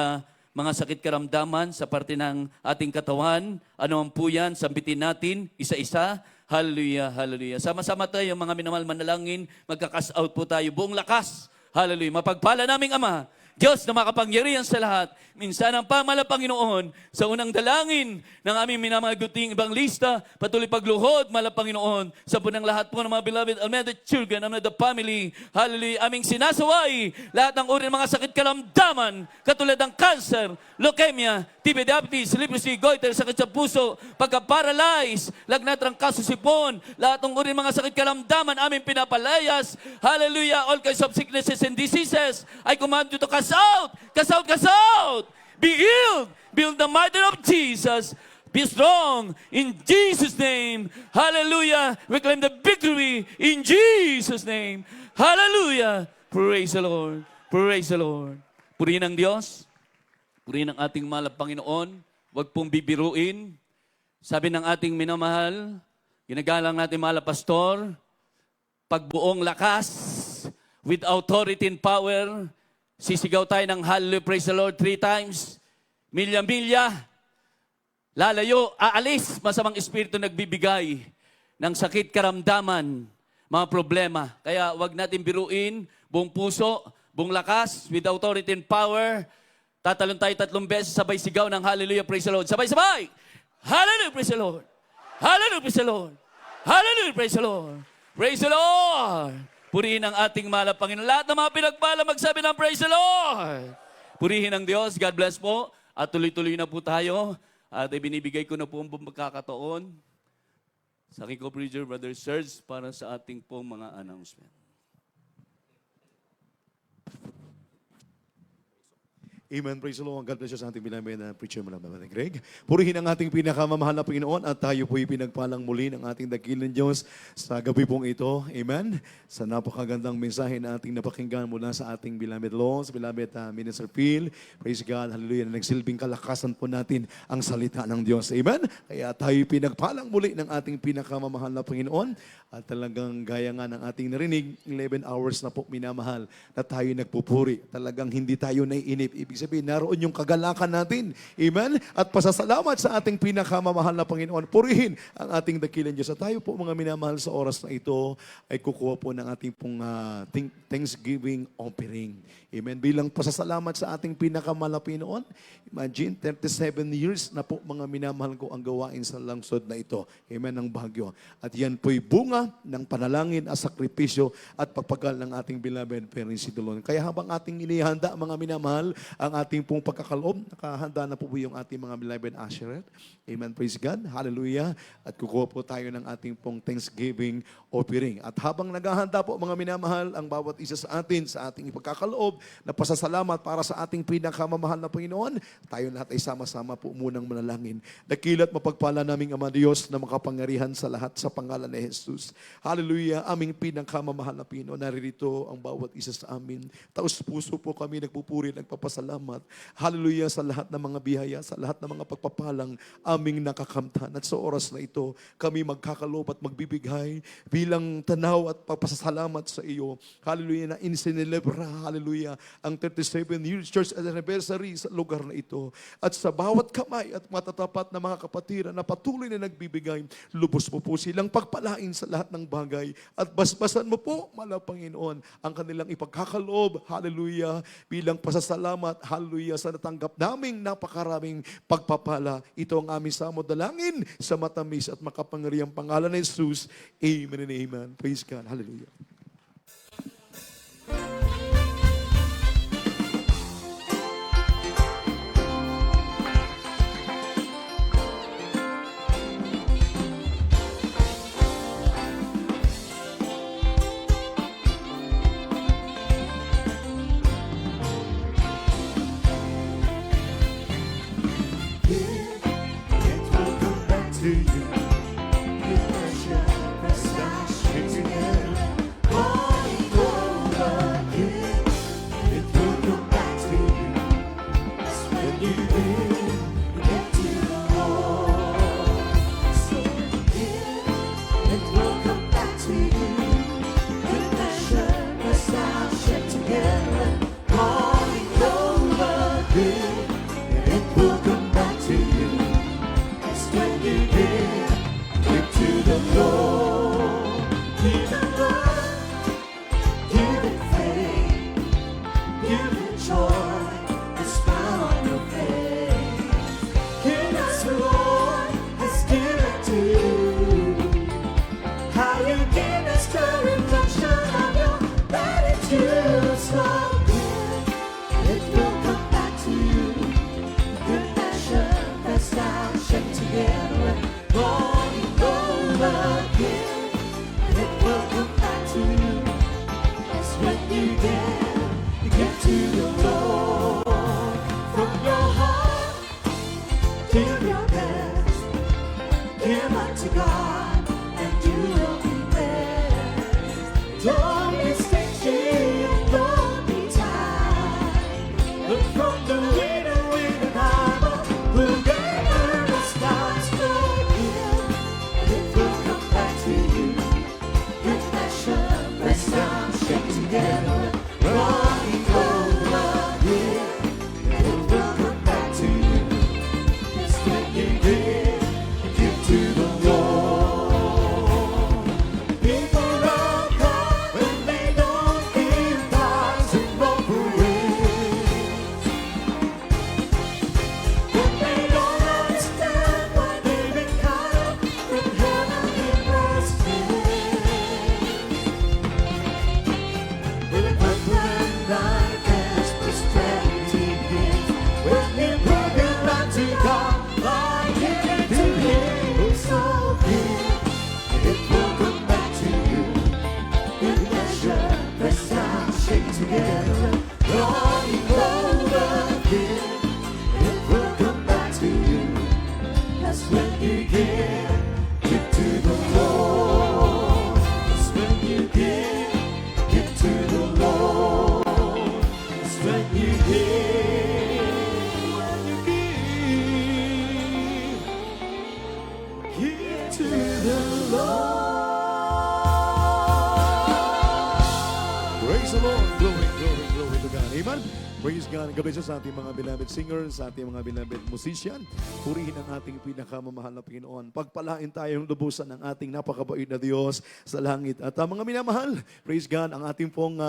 S5: mga sakit karamdaman sa parte ng ating katawan, ano man po yan, sambitin natin, isa-isa, hallelujah, hallelujah. Sama-sama tayo, mga minamahal, manalangin, magkakas out po tayo, buong lakas, hallelujah. Mapagpala naming Ama, Diyos na makapangyarihan sa lahat, minsan ang pamala Panginoon, sa unang dalangin ng aming minamaguting ebanglista, patuloy pagluhod, mala Panginoon, sa punang lahat po ng mga beloved Almeida children, Almeida family, hallelujah, aming sinasaway, lahat ng uri ng mga sakit karamdaman, katulad ng cancer, leukemia, TB, diabetes, leprosy, goiter, sakit sa puso, pagka-paralyze, lagnat, trangkaso, sipon, lahat ng uri ng mga sakit karamdaman, aming pinapalayas, hallelujah, all kinds of sicknesses and diseases, I command you to cast out, cast out, cast out, be healed, build the might of Jesus, be strong, in Jesus' name, hallelujah, we claim the victory, in Jesus' name, hallelujah, praise the Lord, praise the Lord, purihin ang Diyos, purihin ang ating mahal na Panginoon, huwag pong bibiruin, sabi ng ating minamahal, ginagalang natin mahal na pastor, pagbuong lakas, with authority and power, sisigaw tayo ng hallelujah, praise the Lord 3 times. Milya-milya, lalayo, aalis, masamang espiritu nagbibigay ng sakit, karamdaman, mga problema. Kaya wag natin biruin, buong puso, buong lakas, with authority and power. Tatalon tayo 3 beses, sabay sigaw ng hallelujah, praise the Lord. Sabay-sabay! Hallelujah, praise the Lord! Hallelujah, praise the Lord! Hallelujah, praise the Lord! Praise the Lord! Purihin ang ating mahal na Panginoon. Lahat ng mga pinagpala magsabi ng praise the Lord. Purihin ang Diyos. God bless po. At tuloy-tuloy na po tayo. At ibinibigay ko na po ang pagkakataon sa aking co-preacher, Brother Serge, para sa ating pong mga announcement.
S3: Amen. Praise the Lord. God bless you sa ating pinamay na preacher mo naman, Greg. Purihin ang ating pinakamamahal na Panginoon at tayo po'y pinagpalang muli ng ating dakilang Diyos sa gabi pong ito. Amen. Sa napakagandang mensahe na ating napakinggan mula sa ating beloved Lord, beloved Minister Phil. Praise God. Hallelujah. Na nagsilbing kalakasan po natin ang salita ng Diyos. Amen. Kaya tayo pinagpalang muli ng ating pinakamamahal na Panginoon at talagang gaya nga ng ating narinig, 11 hours na po minamahal na tayo nagpupuri. Talagang hindi tayo naiinip. Ibig sabihin, naroon yung kagalakan natin. Amen? At pasasalamat sa ating pinakamamahal na Panginoon. Purihin ang ating dakilang Diyos. At tayo po mga minamahal sa oras na ito ay kukuha po ng ating pong Thanksgiving offering. Amen? Bilang pasasalamat sa ating pinakamahal na Panginoon. Imagine, 37 years na po mga minamahal ko ang gawain sa langsod na ito. Amen? Ng Baguio. At yan po'y bunga ng panalangin at sakripisyo at pagpagal ng ating beloved parents si Dolon. Kaya habang ating inihanda mga minamahal, ang ating pong pagkakaloob, nakahanda na po yung ating mga beloved Ashereth. Amen, praise God, hallelujah. At kukuha po tayo ng ating pong Thanksgiving offering. At habang naghahanda po mga minamahal, ang bawat isa sa atin, sa ating pagkakaloob, na pasasalamat para sa ating pinakamamahal na Panginoon, tayo lahat ay sama-sama po munang manalangin. Dakilat mapagpala naming Ama Diyos na makapangyarihan sa lahat sa pangalan ni Jesus. Hallelujah, aming pinakamamahal na Panginoon, naririto ang bawat isa sa amin. Taos puso po kami nagpupuri, nagpapasalamat. Hallelujah sa lahat ng mga biyaya, sa lahat ng mga pagpapalang aming nakakamtan. At sa oras na ito, kami magkakaloob at magbibigay bilang tanaw at papasalamat sa iyo. Hallelujah na insinelebra, hallelujah, ang 37 years church anniversary sa lugar na ito. At sa bawat kamay at matatapat na mga kapatiran na patuloy na nagbibigay, lubos mo po silang pagpalain sa lahat ng bagay. At basbasan mo po, mahal na Panginoon, ang kanilang ipagkakaloob, hallelujah, bilang pasasalamat, hallelujah, sa natanggap naming napakaraming pagpapala. Ito ang aming samodalangin sa matamis at makapangyarihang pangalan ni Jesus. Amen and amen. Praise God. Hallelujah.
S6: God, and you will be blessed. Don't be stingy, don't be tired. Look from the winner in the Bible, who gave the stars for him. It will come back to you. Good measure, pressed down, shake together, running over here. It will come back to you. Just when you give to the Lord. People are caught when they don't give tithes and offerings. When they don't understand why they've been cut off from heavenly blessings. With a purple and darkness, prosperity begins. When you put your life to God, like you did to Him, so good, it will come back to you. Good measure, pressed down, shake together, running over again. It will come back to you. That's when you give to the Lord. That's when you give to the Lord. That's when you give to the Lord.
S3: Praise the Lord. Glory, glory, glory to God. Amen. Praise God. Gabi sa ating mga beloved singers, sa ating mga beloved musician. Purihin ang ating pinakamamahal na Panginoon. Pagpalain tayong lubusan ng ating napakabait na Diyos sa langit. At mga minamahal, praise God, ang ating pong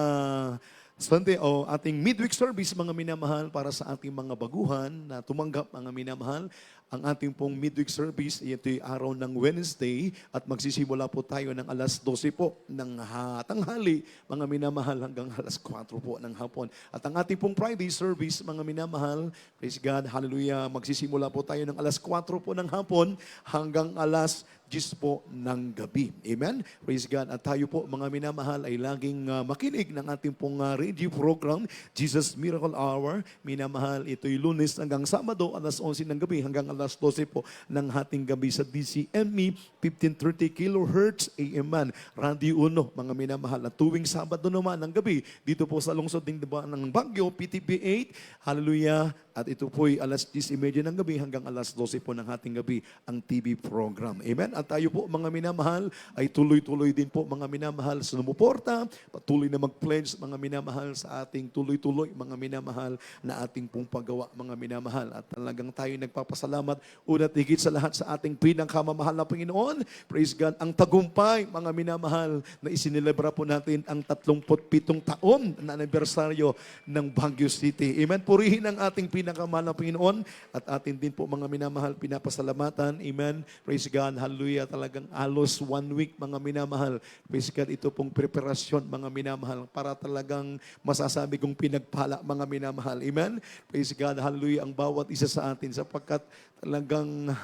S3: Sunday o ating midweek service, mga minamahal, para sa ating mga baguhan na tumanggap, mga minamahal. Ang ating pong midweek service, ito'y araw ng Wednesday at magsisimula po tayo ng alas 12 po ng tanghali, mga minamahal, hanggang alas 4 po ng hapon. At ang ating pong Friday service, mga minamahal, praise God, hallelujah, magsisimula po tayo ng alas 4 po ng hapon hanggang alas 10 po ng gabi. Amen? Praise God. At tayo po, mga minamahal, ay laging makinig ng ating pong radio program, Jesus Miracle Hour. Minamahal, ito'y Lunes hanggang Sabado, alas 11 ng gabi hanggang alas 12 po ng hating gabi sa DCME, 1530 kHz AM. Radio 1, mga minamahal. At tuwing Sabado naman ng gabi, dito po sa lungsod ng Baguio, PTP 8. Hallelujah. At ito po'y alas 10:30 ng gabi hanggang alas 12 po ng hating gabi ang TV program. Amen? At tayo po, mga minamahal, ay tuloy-tuloy din po, mga minamahal, sa sumuporta, patuloy na mag-pledge, mga minamahal, sa ating tuloy-tuloy, mga minamahal, na ating pong paggawa, mga minamahal. At talagang tayo nagpapasalamat, una't higit sa lahat sa ating pinakamamahal na Panginoon. Praise God, ang tagumpay, mga minamahal, na isinilebra po natin ang 37 taon na anibersaryo ng Baguio City. Amen? Purihin ang ating pinakamahal na Panginoon at atin din po, mga minamahal, pinapasalamatan. Amen? Praise God, hallelujah. Talagang alos 1 week, mga minamahal. Praise God, ito pong preparasyon, mga minamahal, para talagang masasabi kong pinagpala, mga minamahal. Amen? Praise God, hallelujah, ang bawat isa sa atin, sapagkat talagang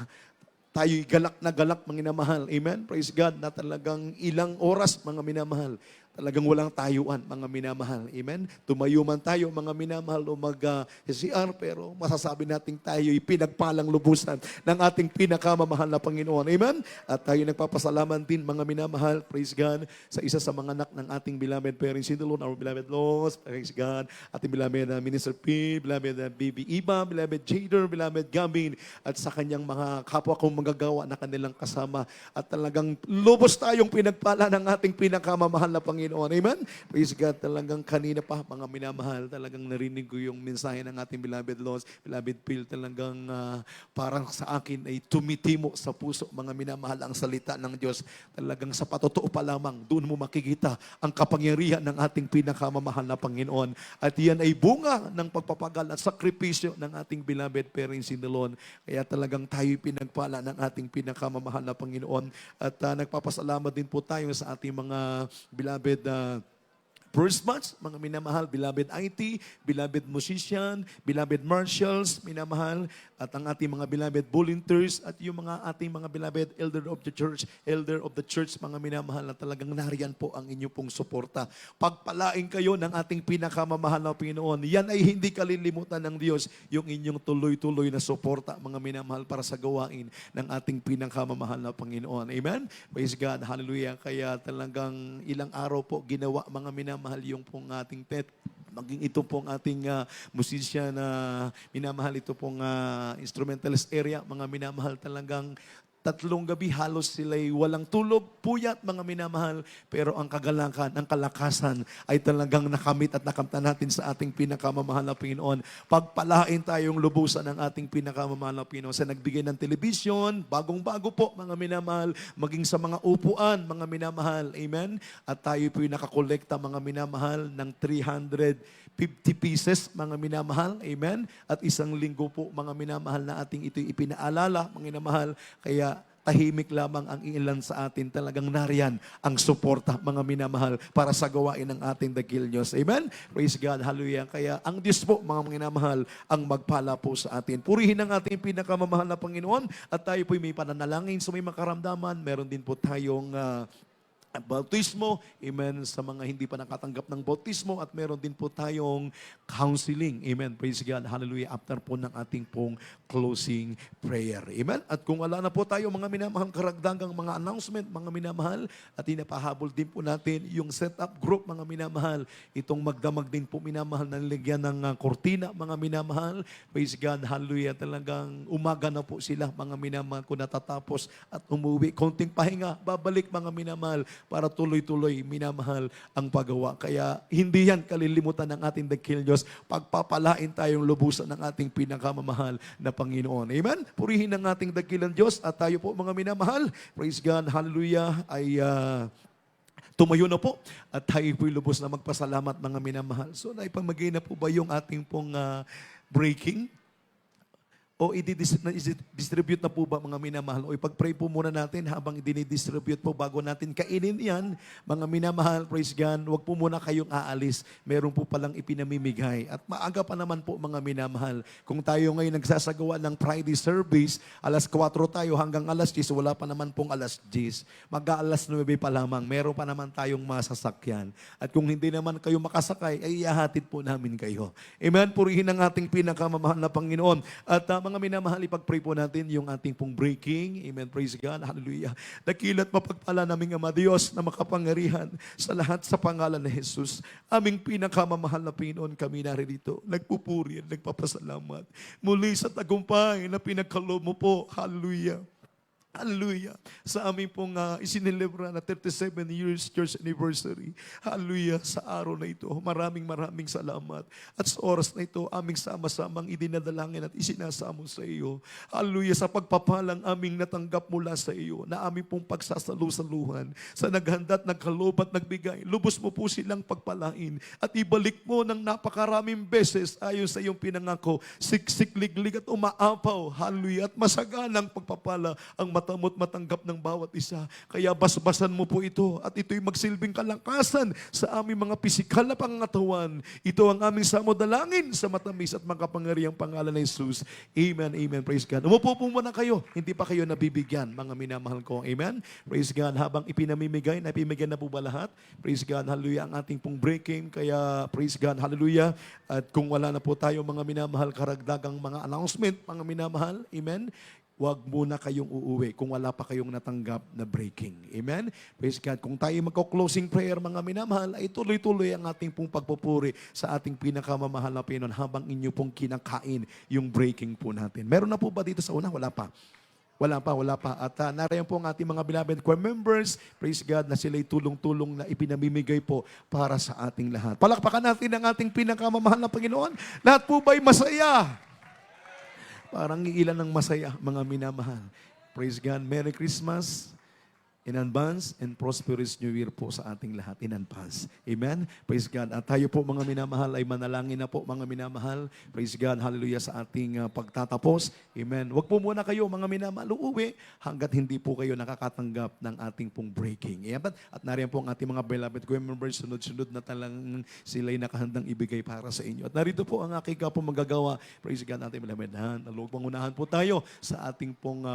S3: tayo'y galak na galak, mga minamahal. Amen? Praise God, na talagang ilang oras, mga minamahal, talagang walang tayuan, mga minamahal. Amen? Tumayo man tayo, mga minamahal, o mag-CR, pero masasabi natin tayo'y pinagpalang lubusan ng ating pinakamamahal na Panginoon. Amen? At tayo nagpapasalamat din, mga minamahal, praise God, sa isa sa mga anak ng ating beloved parents in the Lord, our beloved Lord, praise God, ating beloved Minister P, beloved Baby Iba, beloved Jader, beloved Gavin, at sa kanyang mga kapwa kong magagawa na kanilang kasama. At talagang lubos tayong pinagpala ng ating pinakamamahal na Panginoon. Amen? Praise God, talagang kanina pa, mga minamahal, talagang narinig ko yung mensahe ng ating beloved Lord, beloved Phil, talagang parang sa akin ay tumitimo sa puso, mga minamahal, ang salita ng Diyos. Talagang sa patotoo pa lamang, doon mo makikita ang kapangyarihan ng ating pinakamamahal na Panginoon. At yan ay bunga ng pagpapagal at sakripisyo ng ating beloved parents in the Lord. Kaya talagang tayo'y pinagpala ng ating pinakamamahal na Panginoon. At nagpapasalamat din po tayo sa ating mga beloved first batch, mga minamahal, beloved IT, beloved musician, beloved marshals, minamahal, at ang ating mga beloved volunteers, at yung mga ating mga beloved elder of the church, mga minamahal, na talagang nariyan po ang inyong pong suporta. Pagpalain kayo ng ating pinakamamahal na Panginoon. Yan ay hindi kalilimutan ng Diyos, yung inyong tuloy-tuloy na suporta, mga minamahal, para sa gawain ng ating pinakamamahal na Panginoon. Amen? Praise God. Hallelujah. Kaya talagang ilang araw po ginawa, mga minamahal, yung pong ating maging ito pong ating musician na minamahal, ito pong instrumentalist area, mga minamahal, talagang 3 gabi halos sila'y walang tulog, puyat, mga minamahal, pero ang kagalakan, ang kalakasan ay talagang nakamit at nakamta natin sa ating pinakamamahal na Panginoon. Pagpalain tayong lubusan ng ating pinakamamahal na Panginoon sa nagbigay ng television, bagong-bago po, mga minamahal, maging sa mga upuan, mga minamahal, amen? At tayo po'y nakakolekta, mga minamahal, ng 350 pieces, mga minamahal, amen? At 1 linggo po, mga minamahal, na ating ito'y ipinaalala, mga minamahal, kaya tahimik lamang ang ilan sa atin. Talagang nariyan ang suporta, mga minamahal, para sa gawain ng ating dakil Diyos. Amen? Praise God. Hallelujah. Kaya ang Diyos po, mga minamahal, ang magpala po sa atin. Purihin ang ating pinakamamahal na Panginoon, at tayo po'y may pananalangin sa may makaramdaman. Meron din po tayong bautismo, amen, sa mga hindi pa nakatanggap ng bautismo, at meron din po tayong counseling, amen, praise God, hallelujah, after po ng ating pong closing prayer, amen. At kung wala na po tayo, mga minamahal, karagdagang mga announcement, mga minamahal, at inapahabol din po natin yung setup group, mga minamahal, itong magdamag din po, minamahal, na nilagyan ng kortina, mga minamahal, praise God, hallelujah, talagang umaga na po sila, mga minamahal, kung natatapos at umuwi, konting pahinga, babalik, mga minamahal, para tuloy-tuloy, minamahal, ang paggawa. Kaya hindi yan kalilimutan ng ating dakil Diyos. Pagpapalain tayong lubusan ng ating pinakamamahal na Panginoon. Amen? Purihin ang ating dakilang Diyos, at tayo po, mga minamahal, praise God, hallelujah, ay tumayo na po, at tayo po'y lubos na magpasalamat, mga minamahal. So, naipamagay na po ba yung ating pong breaking? O i-distribute na po ba, mga minamahal? O ipag-pray po muna natin habang i-distribute po bago natin kainin yan, mga minamahal, praise God. Huwag po muna kayong aalis. Meron po palang ipinamimigay. At maaga pa naman po, mga minamahal. Kung tayo ngayon nagsasagawa ng Friday service, alas 4 tayo hanggang alas 10, wala pa naman pong alas 10. Mag-aalas 9 pa lamang. Meron pa naman tayong masasakyan. At kung hindi naman kayo makasakay, ay ihahatid po namin kayo. Amen? Purihin ang ating pinakamamahal na Panginoon. At mga minamahal, ipag-pray po natin yung ating pong breaking. Amen. Praise God. Hallelujah. Dakilat mapagpala naming Ama Diyos na makapangyarihan sa lahat sa pangalan ni Jesus. Aming pinakamamahal na Panginoon, kami naririto. Nagpupuri at nagpapasalamat. Muli sa tagumpay na pinagkaloob mo po. Hallelujah. Hallelujah. Sa aming pong isinilibra na 37 years church anniversary. Hallelujah. Sa araw na ito, maraming salamat. At sa oras na ito, aming sama-samang idinadalangin at isinasamo sa iyo. Hallelujah. Sa pagpapalang aming natanggap mula sa iyo, na aming pong pagsasalu-saluhan, sa naghanda at nagkaloob at nagbigay, lubos mo po silang pagpalain at ibalik mo ng napakaraming beses ayon sa iyong pinangako, siksik, liglig at umaapaw. Hallelujah. At masaganang pagpapala ang matamot matanggap ng bawat isa. Kaya basbasan mo po ito, at ito'y magsilbing kalakasan sa aming mga pisikal na pangangatawan. Ito ang aming samodalangin sa matamis at makapangyarihang pangalan ng Jesus. Amen, amen. Praise God. Umupo po muna kayo. Hindi pa kayo nabibigyan, mga minamahal ko. Amen. Praise God. Habang ipinamimigay, napimigyan na po ba lahat? Praise God. Hallelujah. Ang ating pong breaking. Kaya praise God. Hallelujah. At kung wala na po tayo, mga minamahal, karagdagang mga announcement, mga minamahal. Amen. Huwag muna kayong uuwi kung wala pa kayong natanggap na breaking. Amen? Praise God. Kung tayo magko-closing prayer, mga minamahal, ay tuloy-tuloy ang ating pong pagpupuri sa ating pinakamamahal na Panginoon habang inyo pong kinakain yung breaking po natin. Meron na po ba dito sa una? Wala pa. Wala pa. At narayan po ang ating mga beloved choir members. Praise God na sila'y tulong-tulong na ipinamimigay po para sa ating lahat. Palakpakan natin ang ating pinakamamahal na Panginoon. Lahat po ba'y masaya? Parang ilan ng masaya, mga minamahal. Praise God. Merry Christmas. in advance and prosperous New Year po sa ating lahat in advance. Amen? Praise God. At tayo po mga minamahal ay manalangin na po mga minamahal. Praise God. Hallelujah sa ating pagtatapos. Amen. Huwag po muna kayo mga minamahal uuwi hanggat hindi po kayo nakakatanggap ng ating pong breaking. Amen? At nariyan po ang ating mga beloved choir members, sunod-sunod na talang sila'y nakahandang ibigay para sa inyo. At narito po ang aking kapong magagawa. Praise God, ating beloved. Naluwag pangunahan po tayo sa ating pong